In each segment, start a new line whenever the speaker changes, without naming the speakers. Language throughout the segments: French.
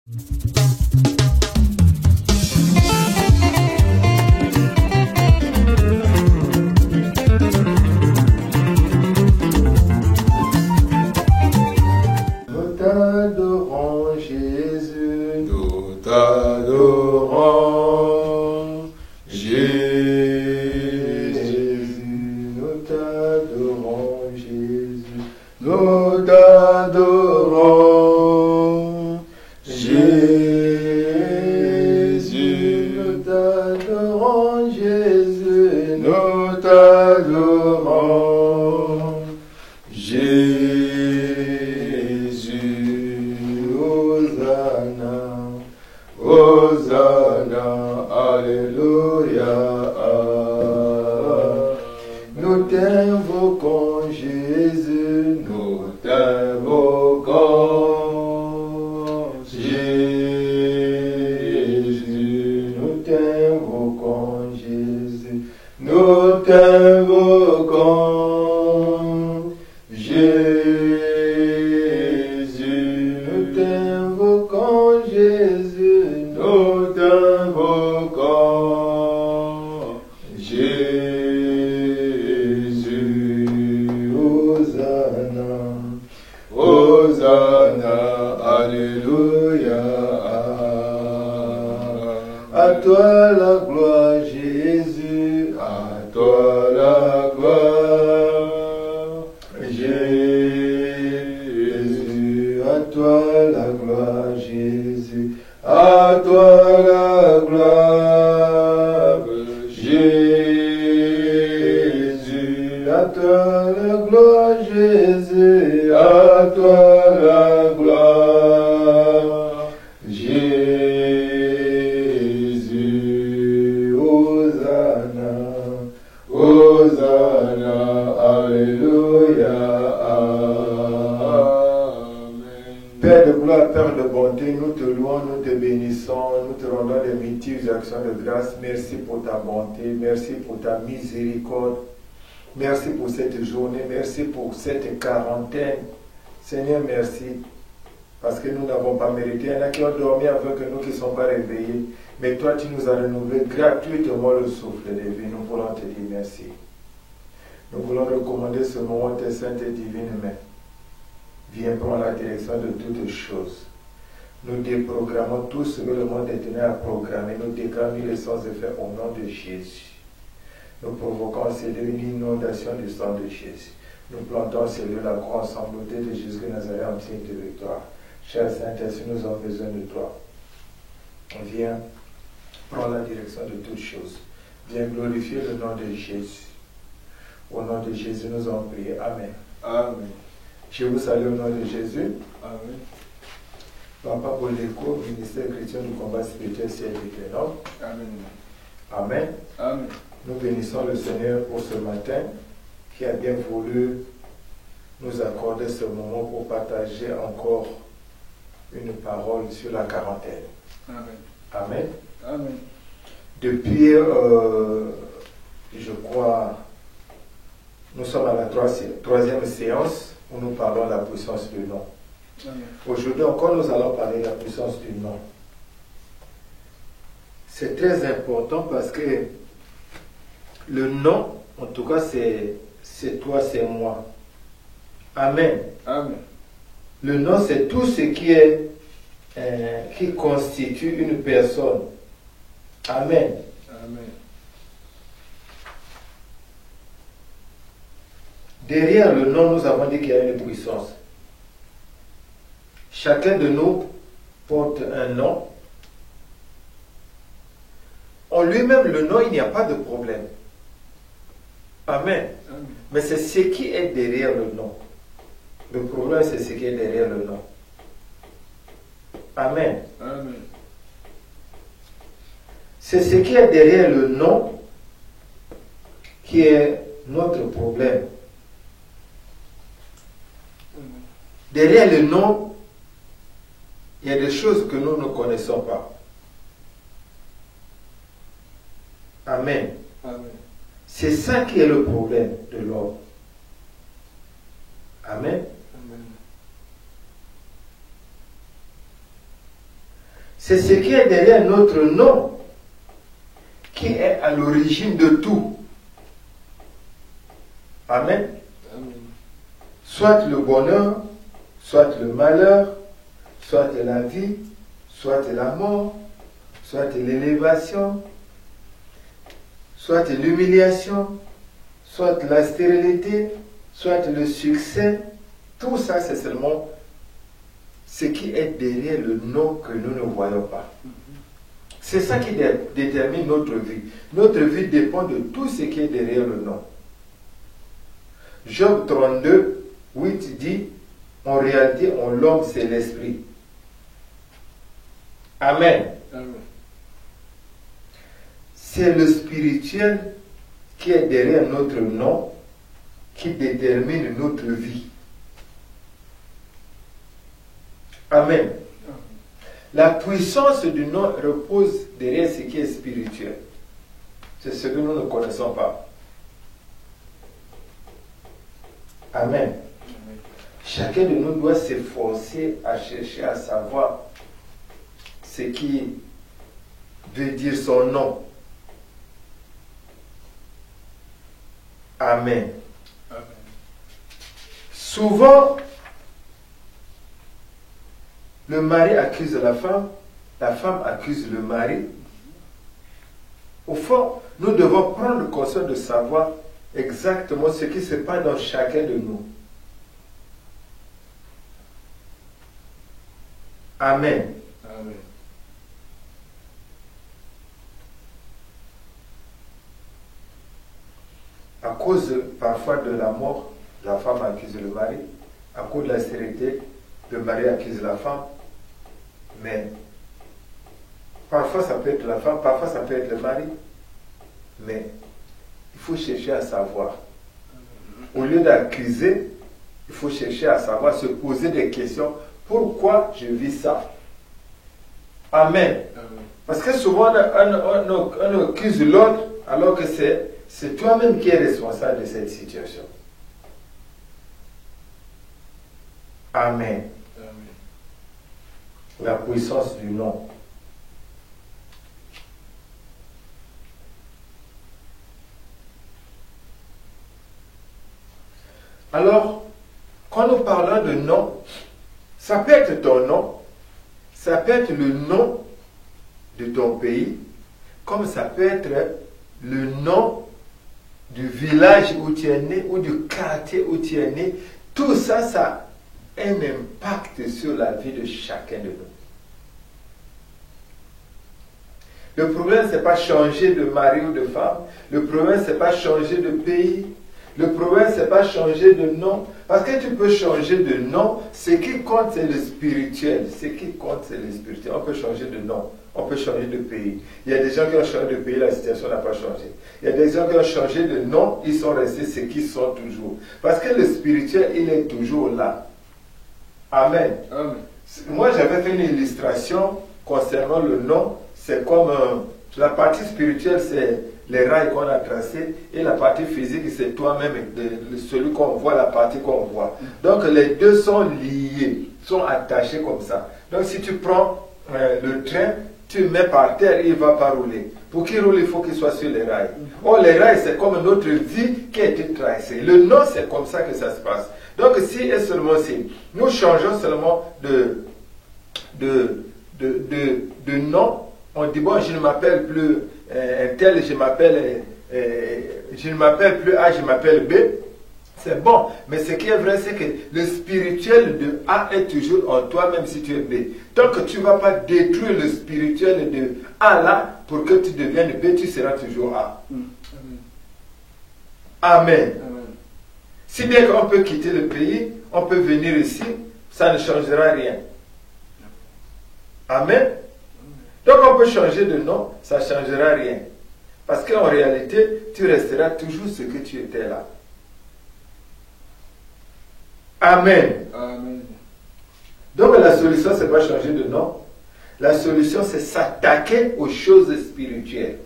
Nous t'adorons, Jésus. Nous t'adorons, Jésus. Nous t'adorons, Jésus. Nous t'adorons, Jésus. Nous t'adorons, Jésus. Nous t'adorons, Jésus. Hosanna, Hosanna, Alléluia. Nous t'invoquons, Jésus, nous t'invoquons, Jésus, nous t'invoquons, Jésus, nous t'invoquons, Jésus, nous t'invoquons, Jésus, nous t'invoquons, Jésus, Hosanna, Hosanna, Alléluia. À toi la gloire, Jésus, à toi la gloire, Jésus, à toi la gloire, Jésus, à toi la gloire, Jésus, à toi la gloire, Jésus, à toi la gloire, Jésus, Hosanna, Hosanna, Alléluia, Amen. Père de gloire, Père de bonté, nous te louons, nous te bénissons, nous te rendons des multiples actions de grâce. Merci pour ta bonté, merci pour ta miséricorde, merci pour cette journée, merci pour cette quarantaine. Seigneur, merci, parce que nous n'avons pas mérité. Il y en a qui ont dormi avant que nous qui ne sommes pas réveillés, mais toi tu nous as renouvelé gratuitement le souffle de vie. Nous voulons te dire merci. Nous voulons recommander ce moment tes saintes et divines mains. Viens prendre la direction de toutes choses. Nous déprogrammons tout ce que le monde est tenu à programmer. Nous déclarons les sens effets au nom de Jésus. Nous provoquons ces lieux une inondation du sang de Jésus. Nous plantons ces lieux la croix ensemble au nom de Jésus de Nazareth en signe de victoire. Cher Saint-Esprit, nous avons besoin de toi. Viens, prends la direction de toutes choses. Viens glorifier le nom de Jésus. Au nom de Jésus, nous avons prié. Amen. Amen. Je vous salue au nom de Jésus. Amen. Papa pour l'écho, ministère chrétien du combat spirituel, ciel et terre. Amen. Amen. Amen. Nous bénissons le Seigneur pour ce matin qui a bien voulu nous accorder ce moment pour partager encore une parole sur la quarantaine. Amen. Amen. Amen. Depuis, je crois, nous sommes à la troisième séance où nous parlons de la puissance du nom. Aujourd'hui encore, nous allons parler de la puissance du nom. C'est très important parce que le nom, en tout cas, c'est toi, c'est moi. Amen. Amen. Le nom, c'est tout ce qui est qui constitue une personne. Amen. Amen. Derrière le nom, nous avons dit qu'il y a une puissance. Chacun de nous porte un nom. En lui-même, le nom, il n'y a pas de problème. Amen. Amen. Mais c'est ce qui est derrière le nom. Le problème, c'est ce qui est derrière le nom. Amen. Amen. C'est ce qui est derrière le nom qui est notre problème. Derrière le nom, il y a des choses que nous ne connaissons pas. Amen. Amen. C'est ça qui est le problème de l'homme. Amen. Amen. C'est ce qui est derrière notre nom qui est à l'origine de tout. Amen.
Amen.
Soit le bonheur, soit le malheur, soit la vie, soit la mort, soit l'élévation, soit l'humiliation, soit la stérilité, soit le succès. Tout ça, c'est seulement ce qui est derrière le nom que nous ne voyons pas. C'est ça qui détermine notre vie. Notre vie dépend de tout ce qui est derrière le nom. Job 32, 8 dit, en réalité, l'homme, c'est l'esprit. Amen.
Amen.
C'est le spirituel qui est derrière notre nom qui détermine notre vie. Amen. La puissance du nom repose derrière ce qui est spirituel. C'est ce que nous ne connaissons pas. Amen. Chacun de nous doit s'efforcer à chercher à savoir ce qui veut dire son nom. Amen.
Amen.
Souvent, le mari accuse la femme accuse le mari. Au fond, nous devons prendre conscience de savoir exactement ce qui se passe dans chacun de nous. Amen.
Amen.
À cause parfois de la mort, la femme accuse le mari. À cause de la stérilité, le mari accuse la femme. Mais parfois ça peut être la femme, parfois ça peut être le mari. Mais il faut chercher à savoir. Au lieu d'accuser, il faut chercher à savoir, se poser des questions. Pourquoi je vis ça? Amen.
Amen.
Parce que souvent on accuse l'autre alors que c'est toi-même qui es responsable de cette situation. Amen.
Amen.
La puissance du nom. Alors, quand nous parlons de nom, ça peut être ton nom, ça peut être le nom de ton pays, comme ça peut être le nom du village où tu es né ou du quartier où tu es né. Tout ça, ça a un impact sur la vie de chacun de nous. Le problème, ce n'est pas changer de mari ou de femme. Le problème, ce n'est pas changer de pays. Le problème, ce n'est pas changer de nom. Parce que tu peux changer de nom. Ce qui compte, c'est le spirituel. Ce qui compte, c'est le spirituel. On peut changer de nom. On peut changer de pays. Il y a des gens qui ont changé de pays, la situation n'a pas changé. Il y a des gens qui ont changé de nom, ils sont restés ce qu'ils sont toujours. Parce que le spirituel, il est toujours là. Amen.
Amen.
Moi, j'avais fait une illustration concernant le nom. C'est comme la partie spirituelle, c'est les rails qu'on a tracés, et la partie physique, c'est toi-même, celui qu'on voit, la partie qu'on voit. Donc, les deux sont liés, sont attachés comme ça. Donc, si tu prends le train, tu le mets par terre, il ne va pas rouler. Pour qu'il roule, il faut qu'il soit sur les rails. Or, les rails, c'est comme notre vie qui a été tracée. Le nom, c'est comme ça que ça se passe. Donc, si et seulement si nous changeons seulement de nom, on dit, bon, je ne m'appelle plus tel, je ne m'appelle plus A, je m'appelle B. C'est bon, mais ce qui est vrai, c'est que le spirituel de A est toujours en toi, même si tu es B. Tant que tu ne vas pas détruire le spirituel de A là, pour que tu deviennes B, tu seras toujours A. Amen.
Amen.
Si bien qu'on peut quitter le pays, on peut venir ici, ça ne changera rien. Amen. Donc on peut changer de nom, ça ne changera rien. Parce qu'en réalité, tu resteras toujours ce que tu étais là. Amen.
Amen.
Donc la solution, ce n'est pas changer de nom. La solution, c'est s'attaquer aux choses spirituelles.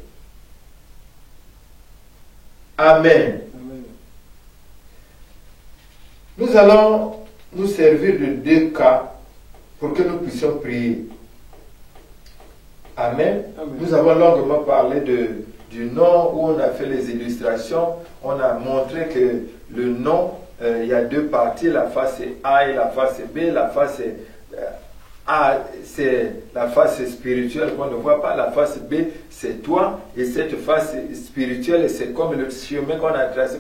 Amen.
Amen.
Nous allons nous servir de deux cas pour que nous puissions prier. Amen.
Amen.
Nous avons longuement parlé du nom où on a fait les illustrations. On a montré que le nom, il y a deux parties, la face A et la face B. La face A, c'est la face spirituelle qu'on ne voit pas. La face B, c'est toi. Et cette face spirituelle, c'est comme le chemin qu'on a tracé,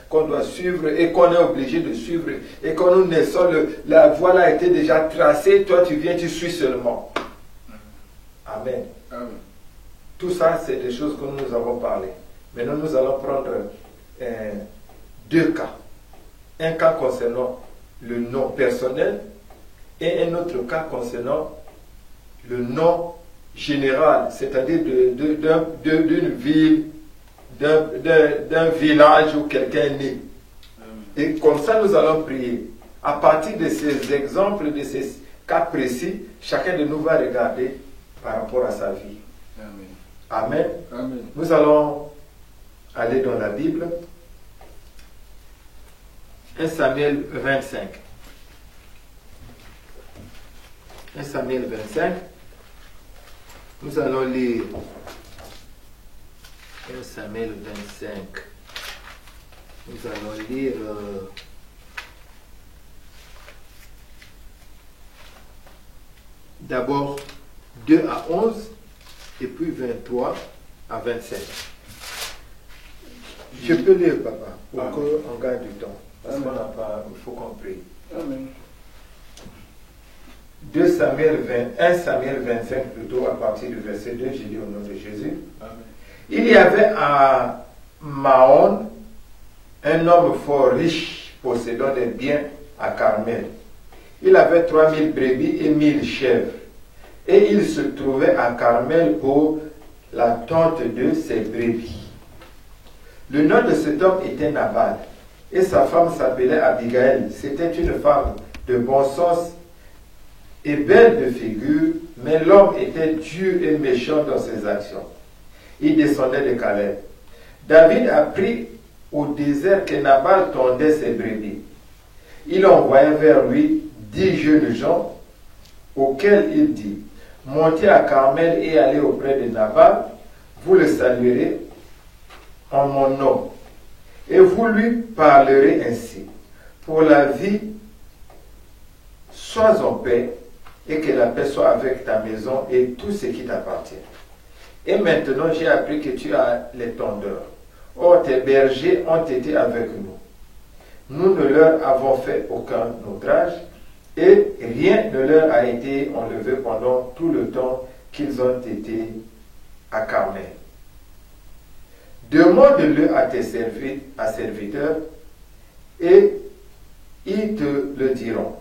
qu'on doit suivre et qu'on est obligé de suivre. Et quand nous naissons, la voie là a été déjà tracée. Toi, tu viens, tu suis seulement. Amen.
Amen.
Tout ça, c'est des choses que nous avons parlé. Maintenant, nous allons prendre deux cas. Un cas concernant le nom personnel et un autre cas concernant le nom général, c'est-à-dire d'une ville, d'un village où quelqu'un est né. Et comme ça, nous allons prier. À partir de ces exemples, de ces cas précis, chacun de nous va regarder par rapport à sa vie.
Amen.
Amen.
Amen.
Nous allons aller dans la Bible. 1 Samuel 25. 1 Samuel 25. Nous allons lire 1 Samuel 25. Nous allons lire d'abord 2 à 11 et puis 23 à 27. Je peux lire, papa, pour qu'on gagne du temps. Parce qu'on n'a pas, il faut qu'on prie.
Amen.
1 Samuel 25 plutôt, à partir du verset 2, j'ai dit au nom de Jésus.
Amen.
Il y avait à Mahon un homme fort riche, possédant des biens à Carmel. Il avait 3000 brebis et 1000 chèvres. Et il se trouvait à Carmel pour la tente de ses brebis. Le nom de cet homme était Nabal, et sa femme s'appelait Abigail. C'était une femme de bon sens et belle de figure, mais l'homme était dur et méchant dans ses actions. Il descendait de Calais. David apprit au désert que Nabal tondait ses brebis. Il envoya vers lui 10 jeunes gens, auxquels il dit: montez à Carmel et allez auprès de Nabal, vous le saluerez en mon nom, et vous lui parlerez ainsi: pour la vie, sois en paix, et que la paix soit avec ta maison et tout ce qui t'appartient. Et maintenant, j'ai appris que tu as les tondeurs. Or, tes bergers ont été avec nous. Nous ne leur avons fait aucun outrage, et rien ne leur a été enlevé pendant tout le temps qu'ils ont été à Carmel. Demande-le à tes serviteurs, et ils te le diront.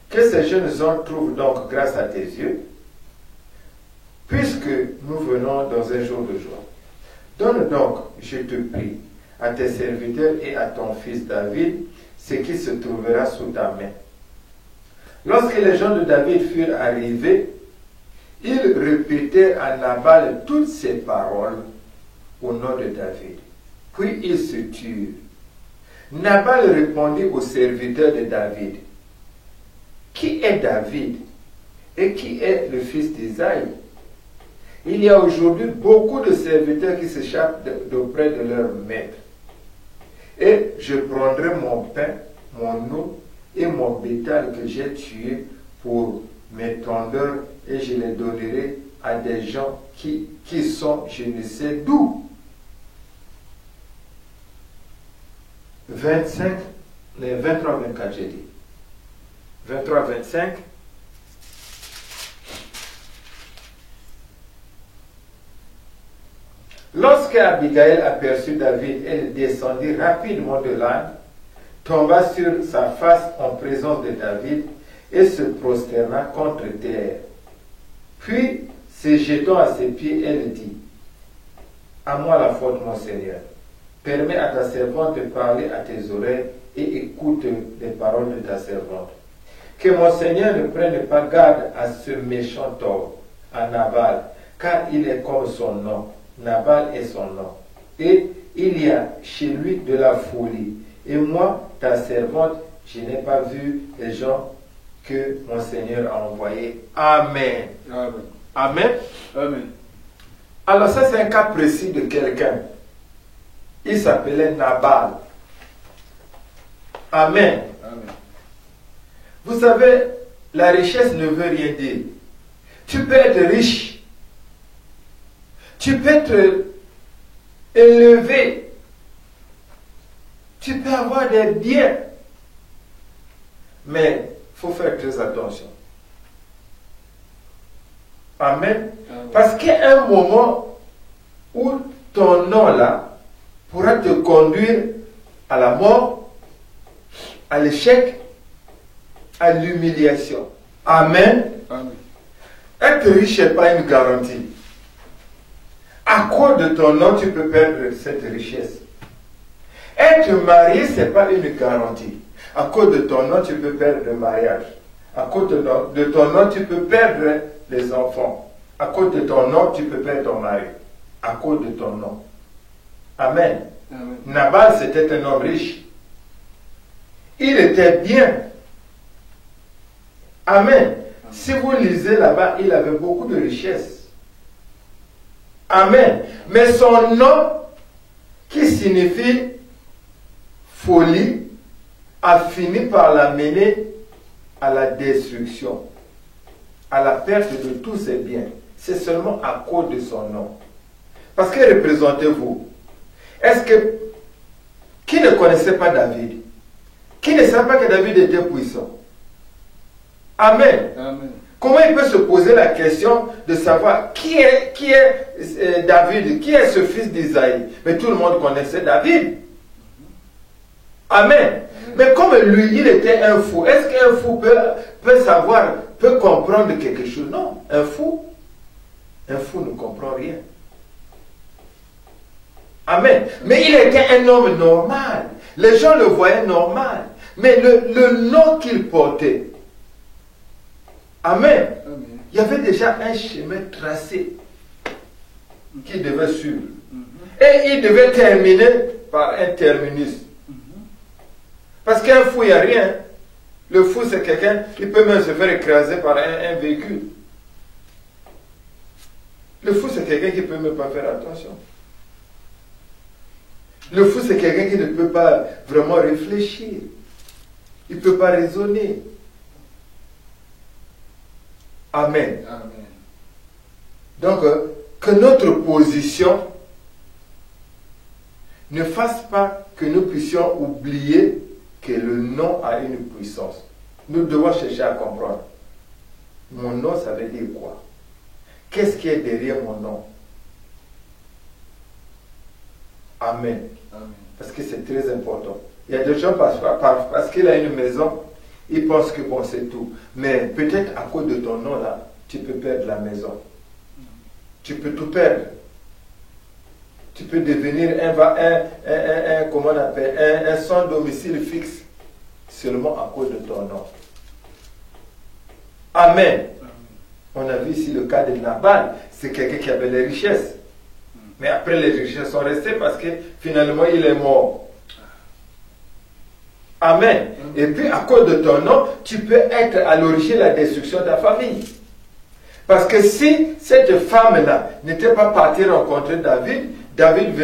Que ces jeunes gens trouvent donc grâce à tes yeux, puisque nous venons dans un jour de joie. Donne donc, je te prie, à tes serviteurs et à ton fils David ce qui se trouvera sous ta main. Lorsque les gens de David furent arrivés, ils répétèrent à Nabal toutes ces paroles au nom de David. Puis ils se turent. Nabal répondit aux serviteurs de David: qui est David et qui est le fils d'Isaïe? Il y a aujourd'hui beaucoup de serviteurs qui s'échappent d'auprès de leur maître. Et je prendrai mon pain, mon eau et mon bétail que j'ai tué pour mes tondeurs, et je les donnerai à des gens qui sont je ne sais d'où. 23-24, j'ai dit. 23-25. Lorsque Abigail aperçut David, elle descendit rapidement de l'âne, tomba sur sa face en présence de David et se prosterna contre terre. Puis, se jetant à ses pieds, elle dit: à moi la faute, mon Seigneur. Permets à ta servante de parler à tes oreilles et écoute les paroles de ta servante. Que mon Seigneur ne prenne pas garde à ce méchant homme, à Nabal, car il est comme son nom. Nabal est son nom. Et il y a chez lui de la folie. Et moi, ta servante, je n'ai pas vu les gens que mon Seigneur a envoyés. Amen.
Amen.
Amen.
Amen.
Alors ça, c'est un cas précis de quelqu'un. Il s'appelait Nabal. Amen.
Amen.
Vous savez, la richesse ne veut rien dire. Tu peux être riche. Tu peux être élevé. Tu peux avoir des biens. Mais il faut faire très attention. Amen. Parce qu'il y a un moment où ton nom là pourra te conduire à la mort, à l'échec, à l'humiliation. Amen.
Amen.
Être riche n'est pas une garantie. À cause de ton nom, tu peux perdre cette richesse. Être marié, ce n'est pas une garantie. À cause de ton nom, tu peux perdre le mariage. À cause de ton nom, tu peux perdre les enfants. À cause de ton nom, tu peux perdre ton mari. À cause de ton nom. Amen.
Amen.
Nabal, c'était un homme riche. Il était bien. Amen. Si vous lisez là-bas, il avait beaucoup de richesses. Amen. Mais son nom, qui signifie folie, a fini par l'amener à la destruction, à la perte de tous ses biens. C'est seulement à cause de son nom. Parce que représentez-vous, est-ce que qui ne connaissait pas David? Qui ne savait pas que David était puissant? Amen.
Amen.
Comment il peut se poser la question de savoir qui est David, qui est ce fils d'Isaïe? Mais tout le monde connaissait David. Amen. Mais comme lui, il était un fou. Est-ce qu'un fou peut savoir, peut comprendre quelque chose? Non. Un fou ne comprend rien. Amen. Mais il était un homme normal. Les gens le voyaient normal. Mais le nom qu'il portait, Amen.
Amen.
Il y avait déjà un chemin tracé qu'il devait suivre. Et il devait terminer par un terminus. Parce qu'un fou, il n'y a rien. Le fou, c'est quelqu'un qui peut même se faire écraser par un véhicule. Le fou, c'est quelqu'un qui ne peut même pas faire attention. Le fou, c'est quelqu'un qui ne peut pas vraiment réfléchir. Il ne peut pas raisonner. Amen.
Amen.
Donc, que notre position ne fasse pas que nous puissions oublier que le nom a une puissance. Nous devons chercher à comprendre. Mon nom, ça veut dire quoi? Qu'est-ce qui est derrière mon nom? Amen.
Amen.
Parce que c'est très important. Il y a des gens, parce qu'il a une maison, ils pensent que bon, c'est tout. Mais peut-être à cause de ton nom là, tu peux perdre la maison. Tu peux tout perdre. Tu peux devenir comment on appelle, un sans domicile fixe seulement à cause de ton nom. Amen. On a vu ici le cas de Nabal. C'est quelqu'un qui avait les richesses. Mais après, les richesses sont restées parce que finalement, il est mort. Amen. Et puis, à cause de ton nom, tu peux être à l'origine de la destruction de ta famille. Parce que si cette femme-là n'était pas partie rencontrer David, David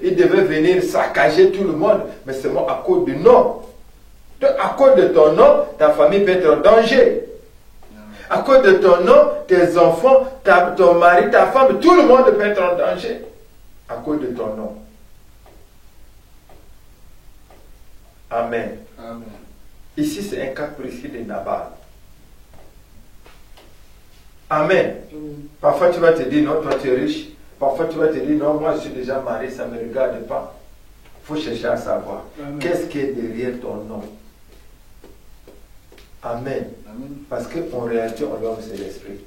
il devait venir saccager tout le monde. Mais seulement à cause du nom. Donc, à cause de ton nom, ta famille peut être en danger. À cause de ton nom, tes enfants, ton mari, ta femme, tout le monde peut être en danger. À cause de ton nom. Amen.
Amen.
Ici, c'est un cas précis de Nabal. Amen. Parfois, tu vas te dire, non, toi, tu es riche. Parfois, tu vas te dire, non, moi, je suis déjà marié, ça ne me regarde pas. Il faut chercher à savoir. Qu'est-ce qui est derrière ton nom? Amen.
Amen.
Parce qu'en réalité, on l'homme, c'est l'esprit.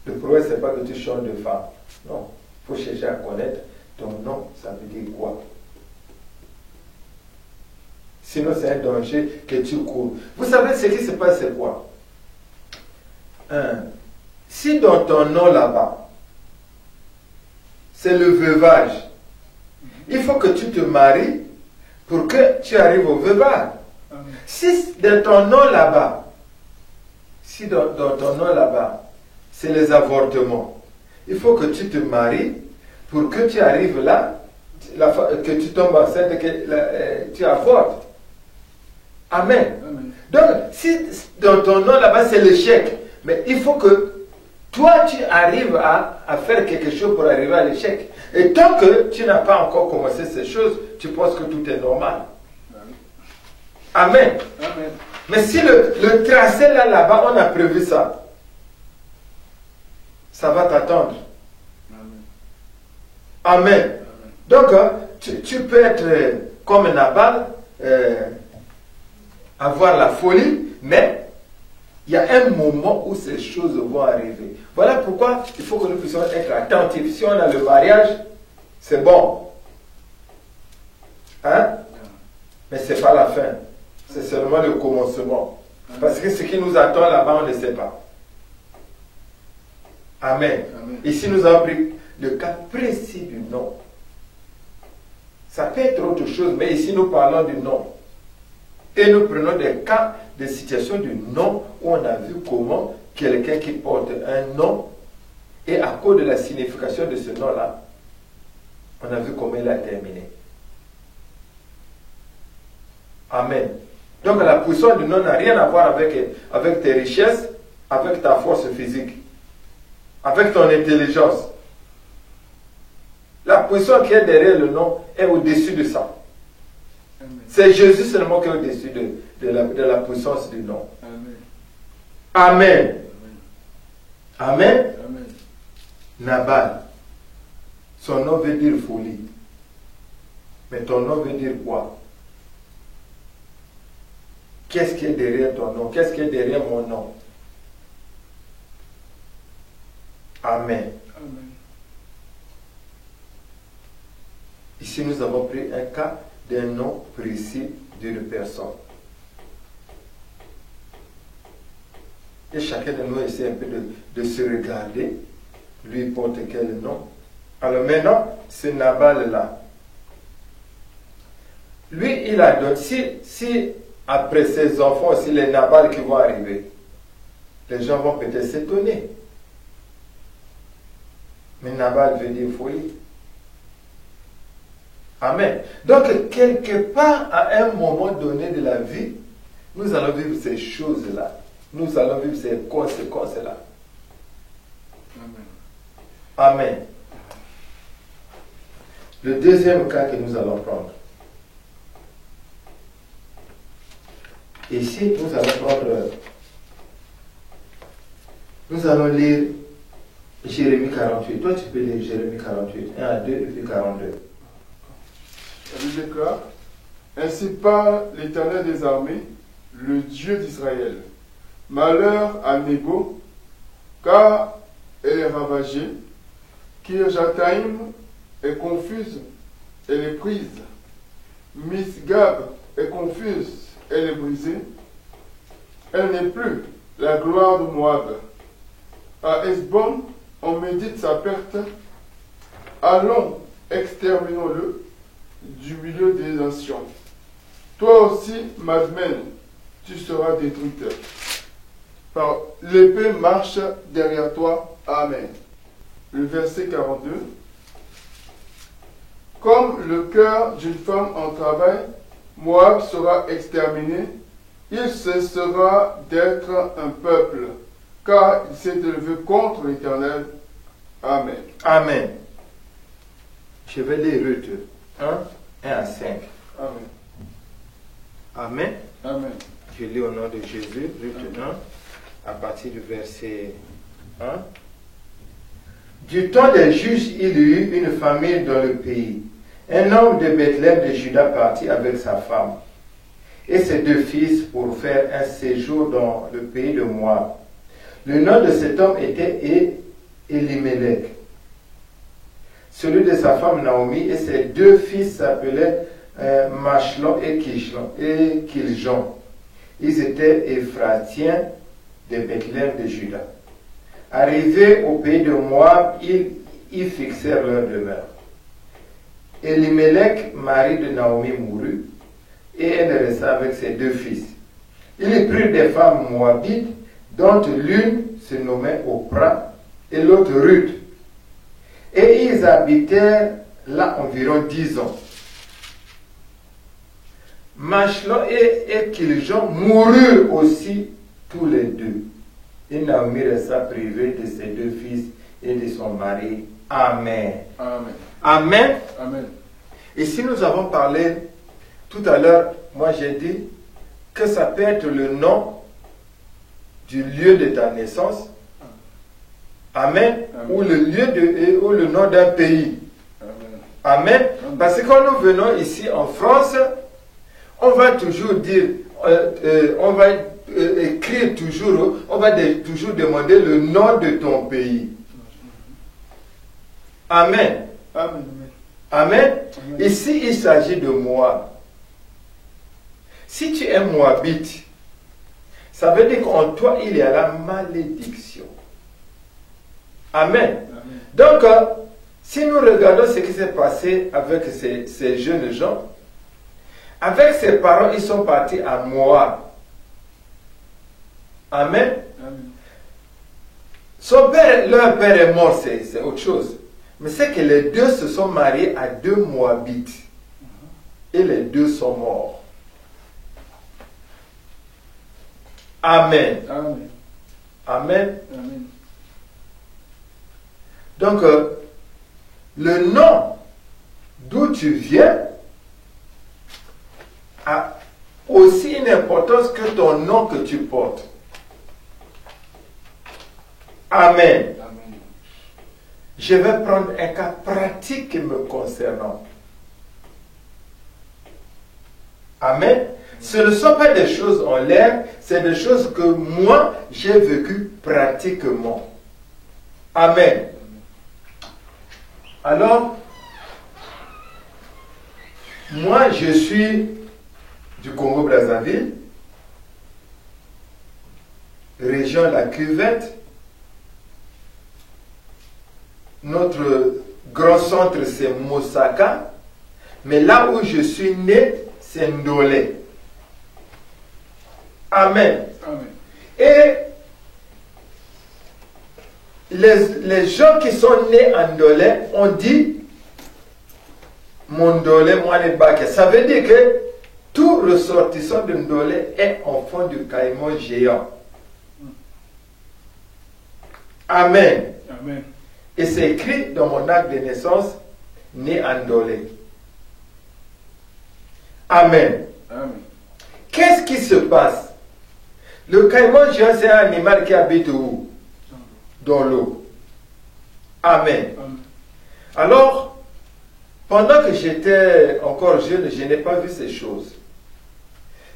Le problème, ce n'est pas que tu changes de femme. Non. Il faut chercher à connaître ton nom, ça veut dire quoi? Sinon, c'est un danger que tu cours. Vous savez ce qui se passe, c'est quoi? Si dans ton nom là-bas, c'est le veuvage, il faut que tu te maries pour que tu arrives au veuvage. Si dans ton nom là-bas, si dans ton nom là-bas, c'est les avortements, il faut que tu te maries pour que tu arrives là, que tu tombes enceinte et que tu avortes. Amen. Amen. Donc, si dans ton nom là-bas, c'est l'échec, mais il faut que toi, tu arrives à faire quelque chose pour arriver à l'échec. Et tant que tu n'as pas encore commencé ces choses, tu penses que tout est normal. Amen. Amen. Mais si le tracé là-bas, on a prévu ça, ça va t'attendre. Amen. Amen. Donc, tu peux être comme Nabal, avoir la folie, mais il y a un moment où ces choses vont arriver. Voilà pourquoi il faut que nous puissions être attentifs. Si on a le mariage, c'est bon. Hein? Mais ce n'est pas la fin. C'est seulement le commencement. Parce que ce qui nous attend là-bas, on ne sait pas. Amen. Amen. Ici, nous avons pris le cas précis du nom. Ça peut être autre chose, mais ici, nous parlons du nom. Et nous prenons des cas, des situations du nom où on a vu comment quelqu'un qui porte un nom, et à cause de la signification de ce nom-là, on a vu comment il a terminé. Amen. Donc la puissance du nom n'a rien à voir avec tes richesses, avec ta force physique, avec ton intelligence. La puissance qui est derrière le nom est au-dessus de ça. C'est Jésus seulement qui est au-dessus de la puissance du nom. Amen. Amen. Amen. Amen. Nabal. Son nom veut dire folie. Mais ton nom veut dire quoi? Qu'est-ce qui est derrière ton nom? Qu'est-ce qui est derrière mon nom? Amen. Amen. Ici, nous avons pris un cas d'un nom précis d'une personne. Et chacun de nous essaie un peu de se regarder. Lui porte quel nom? Alors maintenant, ce Nabal-là. Lui, il a donné. Si après ses enfants aussi, les Nabal qui vont arriver, les gens vont peut-être s'étonner. Mais Nabal veut dire folie. Amen. Donc, quelque part, à un moment donné de la vie, nous allons vivre ces choses-là. Nous allons vivre ces conséquences-là. Amen. Amen. Le deuxième cas que nous allons prendre. Ici, nous allons prendre. Nous allons lire Jérémie 48. Toi, tu peux lire Jérémie 48, 1 à 2 et puis 42.
La Bible déclare: Ainsi parle l'Éternel des armées, le Dieu d'Israël. Malheur à Négo, car elle est ravagée. Kirjataïm est confuse, elle est prise. Misgab est confuse, elle est brisée. Elle n'est plus la gloire de Moab. À Esbon, on médite sa perte. Allons, exterminons-le du milieu des nations. Toi aussi, Madmen, tu seras détruite. Par l'épée marche derrière toi. Amen. Le verset 42. Comme le cœur d'une femme en travail, Moab sera exterminé. Il cessera d'être un peuple, car il s'est élevé contre l'Éternel. Amen.
Amen. Je vais lire Ruth 1 à 5.
Amen.
Amen.
Amen.
Je lis au nom de Jésus, Ruth 1, à partir du verset 1. Du temps des juges, il y eut une famille dans le pays. Un homme de Bethléem de Juda partit avec sa femme et ses deux fils pour faire un séjour dans le pays de Moab. Le nom de cet homme était Elimelech. Celui de sa femme Naomi et ses deux fils s'appelaient Machlon et Kiljon. Ils étaient Éphratiens de Bethléem de Juda. Arrivés au pays de Moab, ils y fixèrent leur demeure. Elimelech, mari de Naomi, mourut, et elle resta avec ses deux fils. Ils prirent des femmes moabites dont l'une se nommait Oprah et l'autre Ruth. Et ils habitèrent là environ 10 ans. Machlon et Kiljon moururent aussi tous les deux. Et Naomi resta privée de ses 2 fils et de son mari. Amen.
Amen.
Amen.
Amen.
Et si nous avons parlé tout à l'heure, moi j'ai dit que ça peut être le nom du lieu de ta naissance. Amen.
Amen.
Ou le lieu ou le nom d'un pays.
Amen.
Amen. Parce que quand nous venons ici en France, on va toujours dire, on va écrire toujours, on va toujours demander le nom de ton pays. Amen.
Amen.
Amen.
Amen.
Ici, il s'agit de Moab. Si tu es Moabite, ça veut dire qu'en toi, il y a la malédiction. Amen.
Amen.
Donc, si nous regardons ce qui s'est passé avec ces jeunes gens, avec ses parents, ils sont partis à Moab. Amen.
Amen.
Leur père est mort, c'est autre chose. Mais c'est que les deux se sont mariés à 2 Moabites. Et les 2 sont morts. Amen.
Amen.
Amen.
Amen.
Donc, le nom d'où tu viens a aussi une importance que ton nom que tu portes. Amen.
Amen.
Je vais prendre un cas pratique me concernant. Amen. Ce ne sont pas des choses en l'air, c'est des choses que moi, j'ai vécues pratiquement. Amen. Alors, moi, je suis du Congo-Brazzaville, région La Cuvette. Notre grand centre, c'est Mosaka. Mais là où je suis né, c'est Ndolé. Amen.
Amen.
Et les gens qui sont nés en Ndolé ont dit mon Ndolé, moi les Baké. Ça veut dire que tout ressortissant de Ndolé est enfant du caïman géant. Amen.
Amen.
Et c'est écrit dans mon acte de naissance, né en Ndolé. Amen.
Amen.
Qu'est-ce qui se passe? Le caïman géant, c'est un animal qui habite où? Dans l'eau. Amen.
Amen.
Alors, pendant que j'étais encore jeune, je n'ai pas vu ces choses.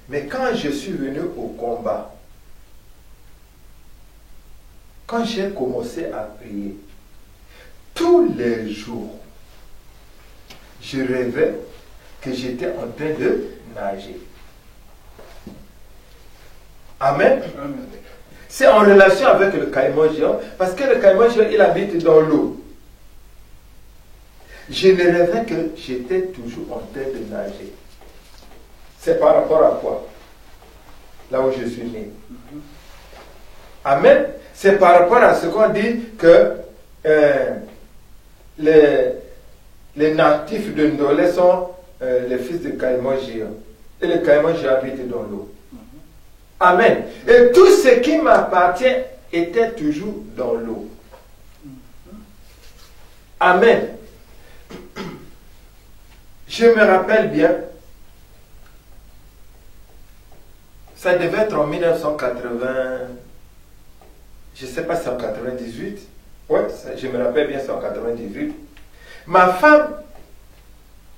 Mais quand je suis venu au combat, quand j'ai commencé à prier, tous les jours, je rêvais que j'étais en train de nager. Amen.
Amen.
C'est en relation avec le caïman géant, parce que le caïman géant, il habite dans l'eau. Je ne rêvais que j'étais toujours en train de nager. C'est par rapport à quoi? Là où je suis né. Amen. C'est par rapport à ce qu'on dit que les natifs de Ndolé sont les fils de caïman géant. Et le caïman géant habite dans l'eau. Amen. Et tout ce qui m'appartient était toujours dans l'eau. Amen. Je me rappelle bien, ça devait être en 1980, je ne sais pas si c'est en 98. Oui, je me rappelle bien, c'est en 98. Ma femme,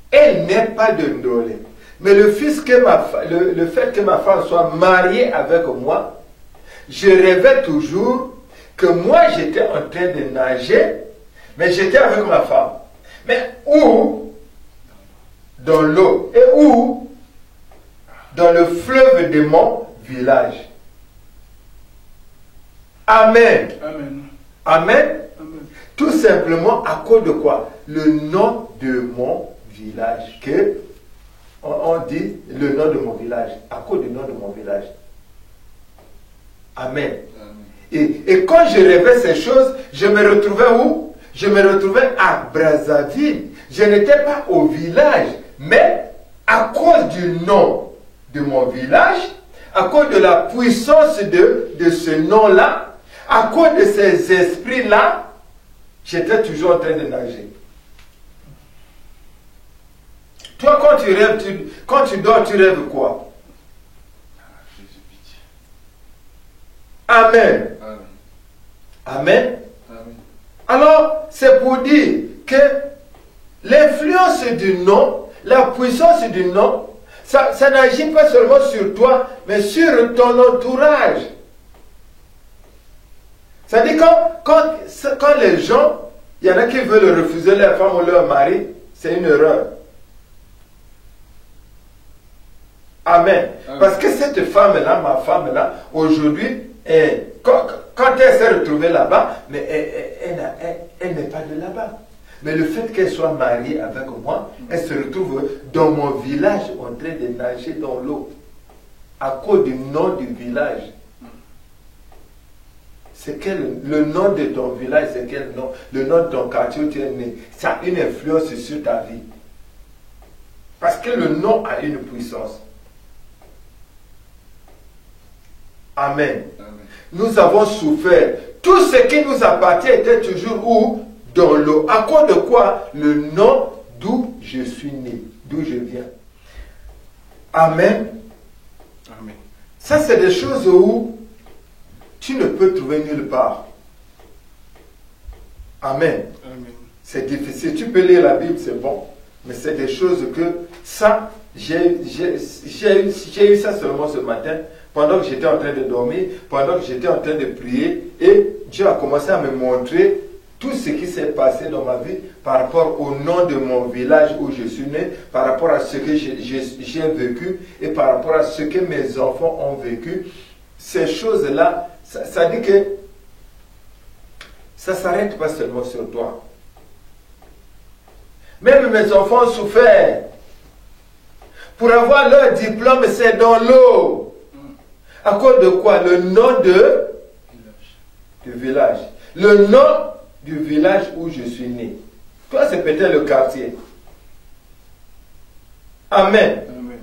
elle n'est pas de Ndolé. Mais le fait que ma femme soit mariée avec moi, je rêvais toujours que moi j'étais en train de nager, mais j'étais avec ma femme. Mais où? Dans l'eau. Et où? Dans le fleuve de mon village. Amen.
Amen.
Amen.
Amen.
Tout simplement à cause de quoi? Le nom de mon village. Que on dit le nom de mon village. À cause du nom de mon village. Amen. Et quand je rêvais ces choses, je me retrouvais où? Je me retrouvais à Brazzaville. Je n'étais pas au village, mais à cause du nom de mon village, à cause de la puissance de ce nom-là, à cause de ces esprits-là, j'étais toujours en train de nager. Toi, quand tu rêves, quand tu dors, tu rêves quoi? Amen. Amen. Alors, c'est pour dire que l'influence du nom, la puissance du nom, ça n'agit pas seulement sur toi, mais sur ton entourage. Ça dit quand les gens, il y en a qui veulent refuser leur femme ou leur mari, c'est une erreur. Amen. Parce que cette femme-là, ma femme-là, aujourd'hui, quand elle s'est retrouvée là-bas, mais elle n'est pas de là-bas. Mais le fait qu'elle soit mariée avec moi, elle se retrouve dans mon village en train de nager dans l'eau. À cause du nom du village. C'est quel le nom de ton village, c'est quel nom? Le nom de ton quartier où tu es né. Ça a une influence sur ta vie. Parce que le nom a une puissance. Amen. Amen. Nous avons souffert. Tout ce qui nous appartient était toujours où? Dans l'eau. À cause de quoi? Le nom d'où je suis né, d'où je viens. Amen. Amen. Ça, c'est des choses où tu ne peux trouver nulle part. Amen. Amen. C'est difficile. Tu peux lire la Bible, c'est bon. Mais c'est des choses que ça, j'ai eu ça seulement ce matin. Pendant que j'étais en train de dormir, pendant que j'étais en train de prier, et Dieu a commencé à me montrer tout ce qui s'est passé dans ma vie par rapport au nom de mon village où je suis né, par rapport à ce que j'ai vécu et par rapport à ce que mes enfants ont vécu. Ces choses-là, ça dit que ça ne s'arrête pas seulement sur toi. Même mes enfants ont souffert. Pour avoir leur diplôme, c'est dans l'eau. À cause de quoi? Le nom du village. Le nom du village où je suis né. Toi, c'est peut-être le quartier. Amen. Amen.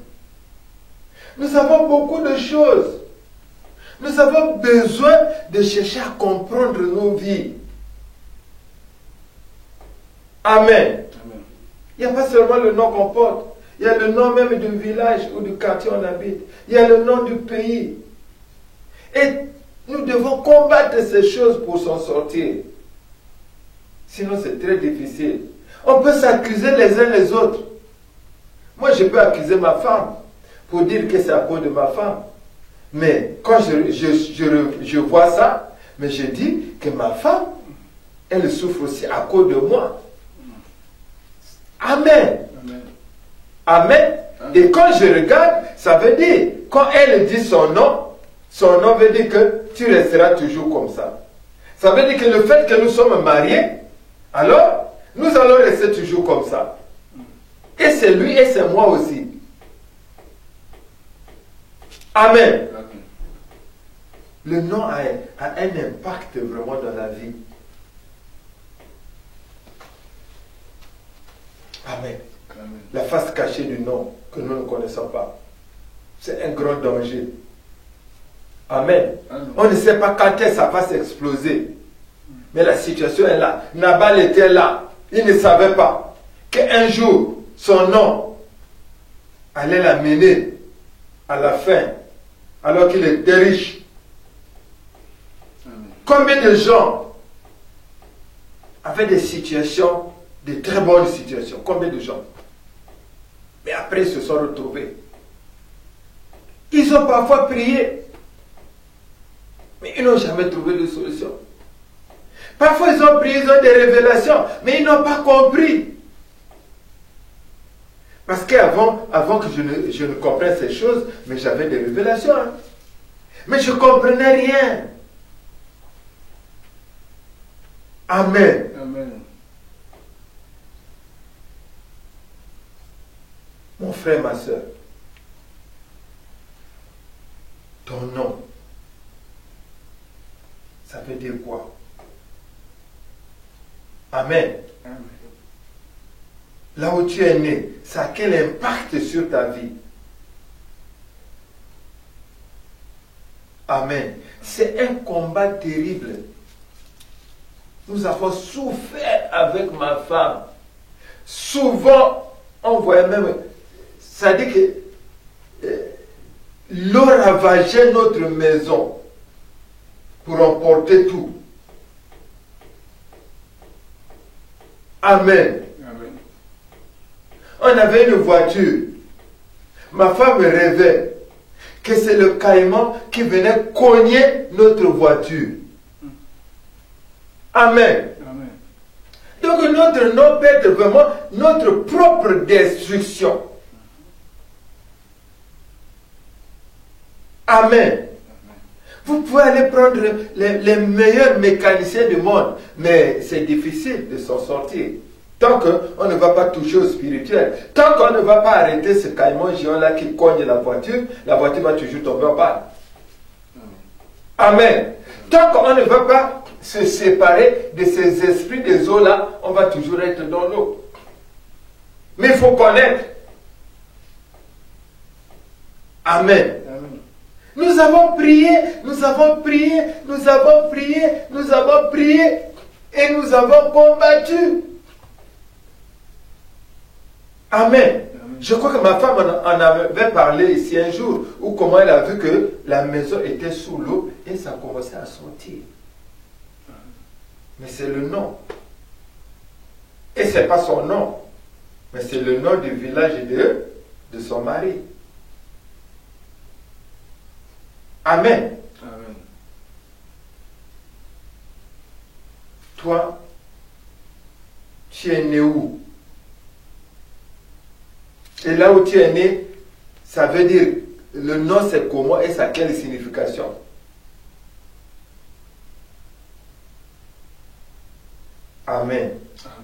Nous avons beaucoup de choses. Nous avons besoin de chercher à comprendre nos vies. Amen. Amen. Il n'y a pas seulement le nom qu'on porte. Il y a le nom même du village ou du quartier où on habite. Il y a le nom du pays. Et nous devons combattre ces choses pour s'en sortir. Sinon, c'est très difficile. On peut s'accuser les uns les autres. Moi, je peux accuser ma femme pour dire que c'est à cause de ma femme. Mais quand je vois ça, mais je dis que ma femme, elle souffre aussi à cause de moi. Amen. Amen. Amen. Et quand je regarde, ça veut dire, quand elle dit son nom veut dire que tu resteras toujours comme ça. Ça veut dire que le fait que nous sommes mariés, alors, nous allons rester toujours comme ça. Et c'est lui et c'est moi aussi. Amen. Le nom a un impact vraiment dans la vie. Amen. Amen. La face cachée du nom que nous ne connaissons pas. C'est un grand danger. Amen. Amen. On ne sait pas quand ça va s'exploser. Mais la situation est là. Nabal était là. Il ne savait pas qu'un jour, son nom allait l'amener à la fin, alors qu'il était riche. Amen. Combien de gens avaient des situations, de très bonnes situations? Combien de gens? Mais après, ils se sont retrouvés. Ils ont parfois prié, mais ils n'ont jamais trouvé de solution. Parfois, ils ont prié, ils ont des révélations, mais ils n'ont pas compris. Parce qu'avant que je ne comprenne ces choses, mais j'avais des révélations. Hein. Mais je ne comprenais rien. Amen. Amen. Mon frère, ma soeur, ton nom veut dire quoi? Amen.
Amen.
Là où tu es né, ça a quel impact sur ta vie? Amen. C'est un combat terrible. Nous avons souffert avec ma femme. Souvent, on voyait même, ça dit que l'eau ravageait notre maison pour emporter tout. Amen.
Amen.
On avait une voiture. Ma femme rêvait que c'est le caïman qui venait cogner notre voiture. Amen.
Amen.
Donc notre nom peut être vraiment notre propre destruction. Amen. Vous pouvez aller prendre les meilleurs mécaniciens du monde, mais c'est difficile de s'en sortir. Tant qu'on ne va pas toucher au spirituel, tant qu'on ne va pas arrêter ce caïman géant-là qui cogne la voiture va toujours tomber en panne. Amen. Tant qu'on ne va pas se séparer de ces esprits des eaux-là, on va toujours être dans l'eau. Mais il faut connaître. Amen.
Amen.
Nous avons prié, nous avons prié, nous avons prié, nous avons prié et nous avons combattu. Amen. Je crois que ma femme en avait parlé ici un jour, où comment elle a vu que la maison était sous l'eau et ça commençait à sortir. Mais c'est le nom. Et ce n'est pas son nom, mais c'est le nom du village de son mari. Amen.
Amen.
Toi, tu es né où? Et là où tu es né, ça veut dire, le nom c'est comment et ça a quelle signification? Amen.
Amen.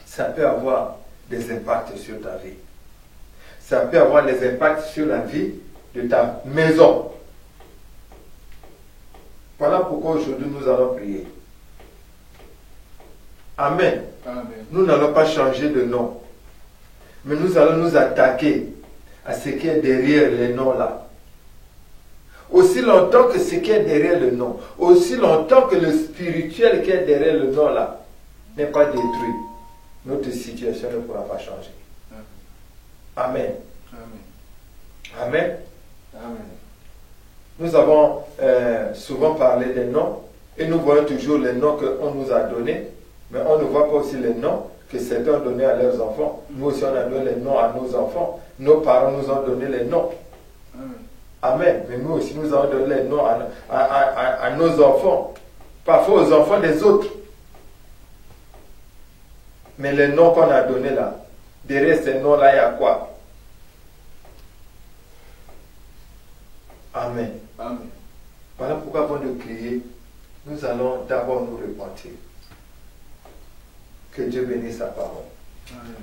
Ça peut avoir des impacts sur ta vie. Ça peut avoir des impacts sur la vie de ta maison. Voilà pourquoi aujourd'hui nous allons prier. Amen.
Amen.
Nous n'allons pas changer de nom. Mais nous allons nous attaquer à ce qui est derrière les noms là. Aussi longtemps que ce qui est derrière le nom, aussi longtemps que le spirituel qui est derrière le nom là n'est pas détruit, notre situation ne pourra pas changer. Amen.
Amen.
Amen.
Amen.
Nous avons souvent parlé des noms et nous voyons toujours les noms qu'on nous a donnés, mais on ne voit pas aussi les noms que certains ont donnés à leurs enfants. Nous aussi on a donné les noms à nos enfants. Nos parents nous ont donné les noms.
Amen.
Amen. Mais nous aussi nous avons donné les noms à nos enfants. Parfois aux enfants des autres. Mais les noms qu'on a donnés là, derrière ces noms-là, il y a quoi? Amen.
Amen.
Voilà pourquoi avant de prier, nous allons d'abord nous repentir. Que Dieu bénisse sa parole.
Amen.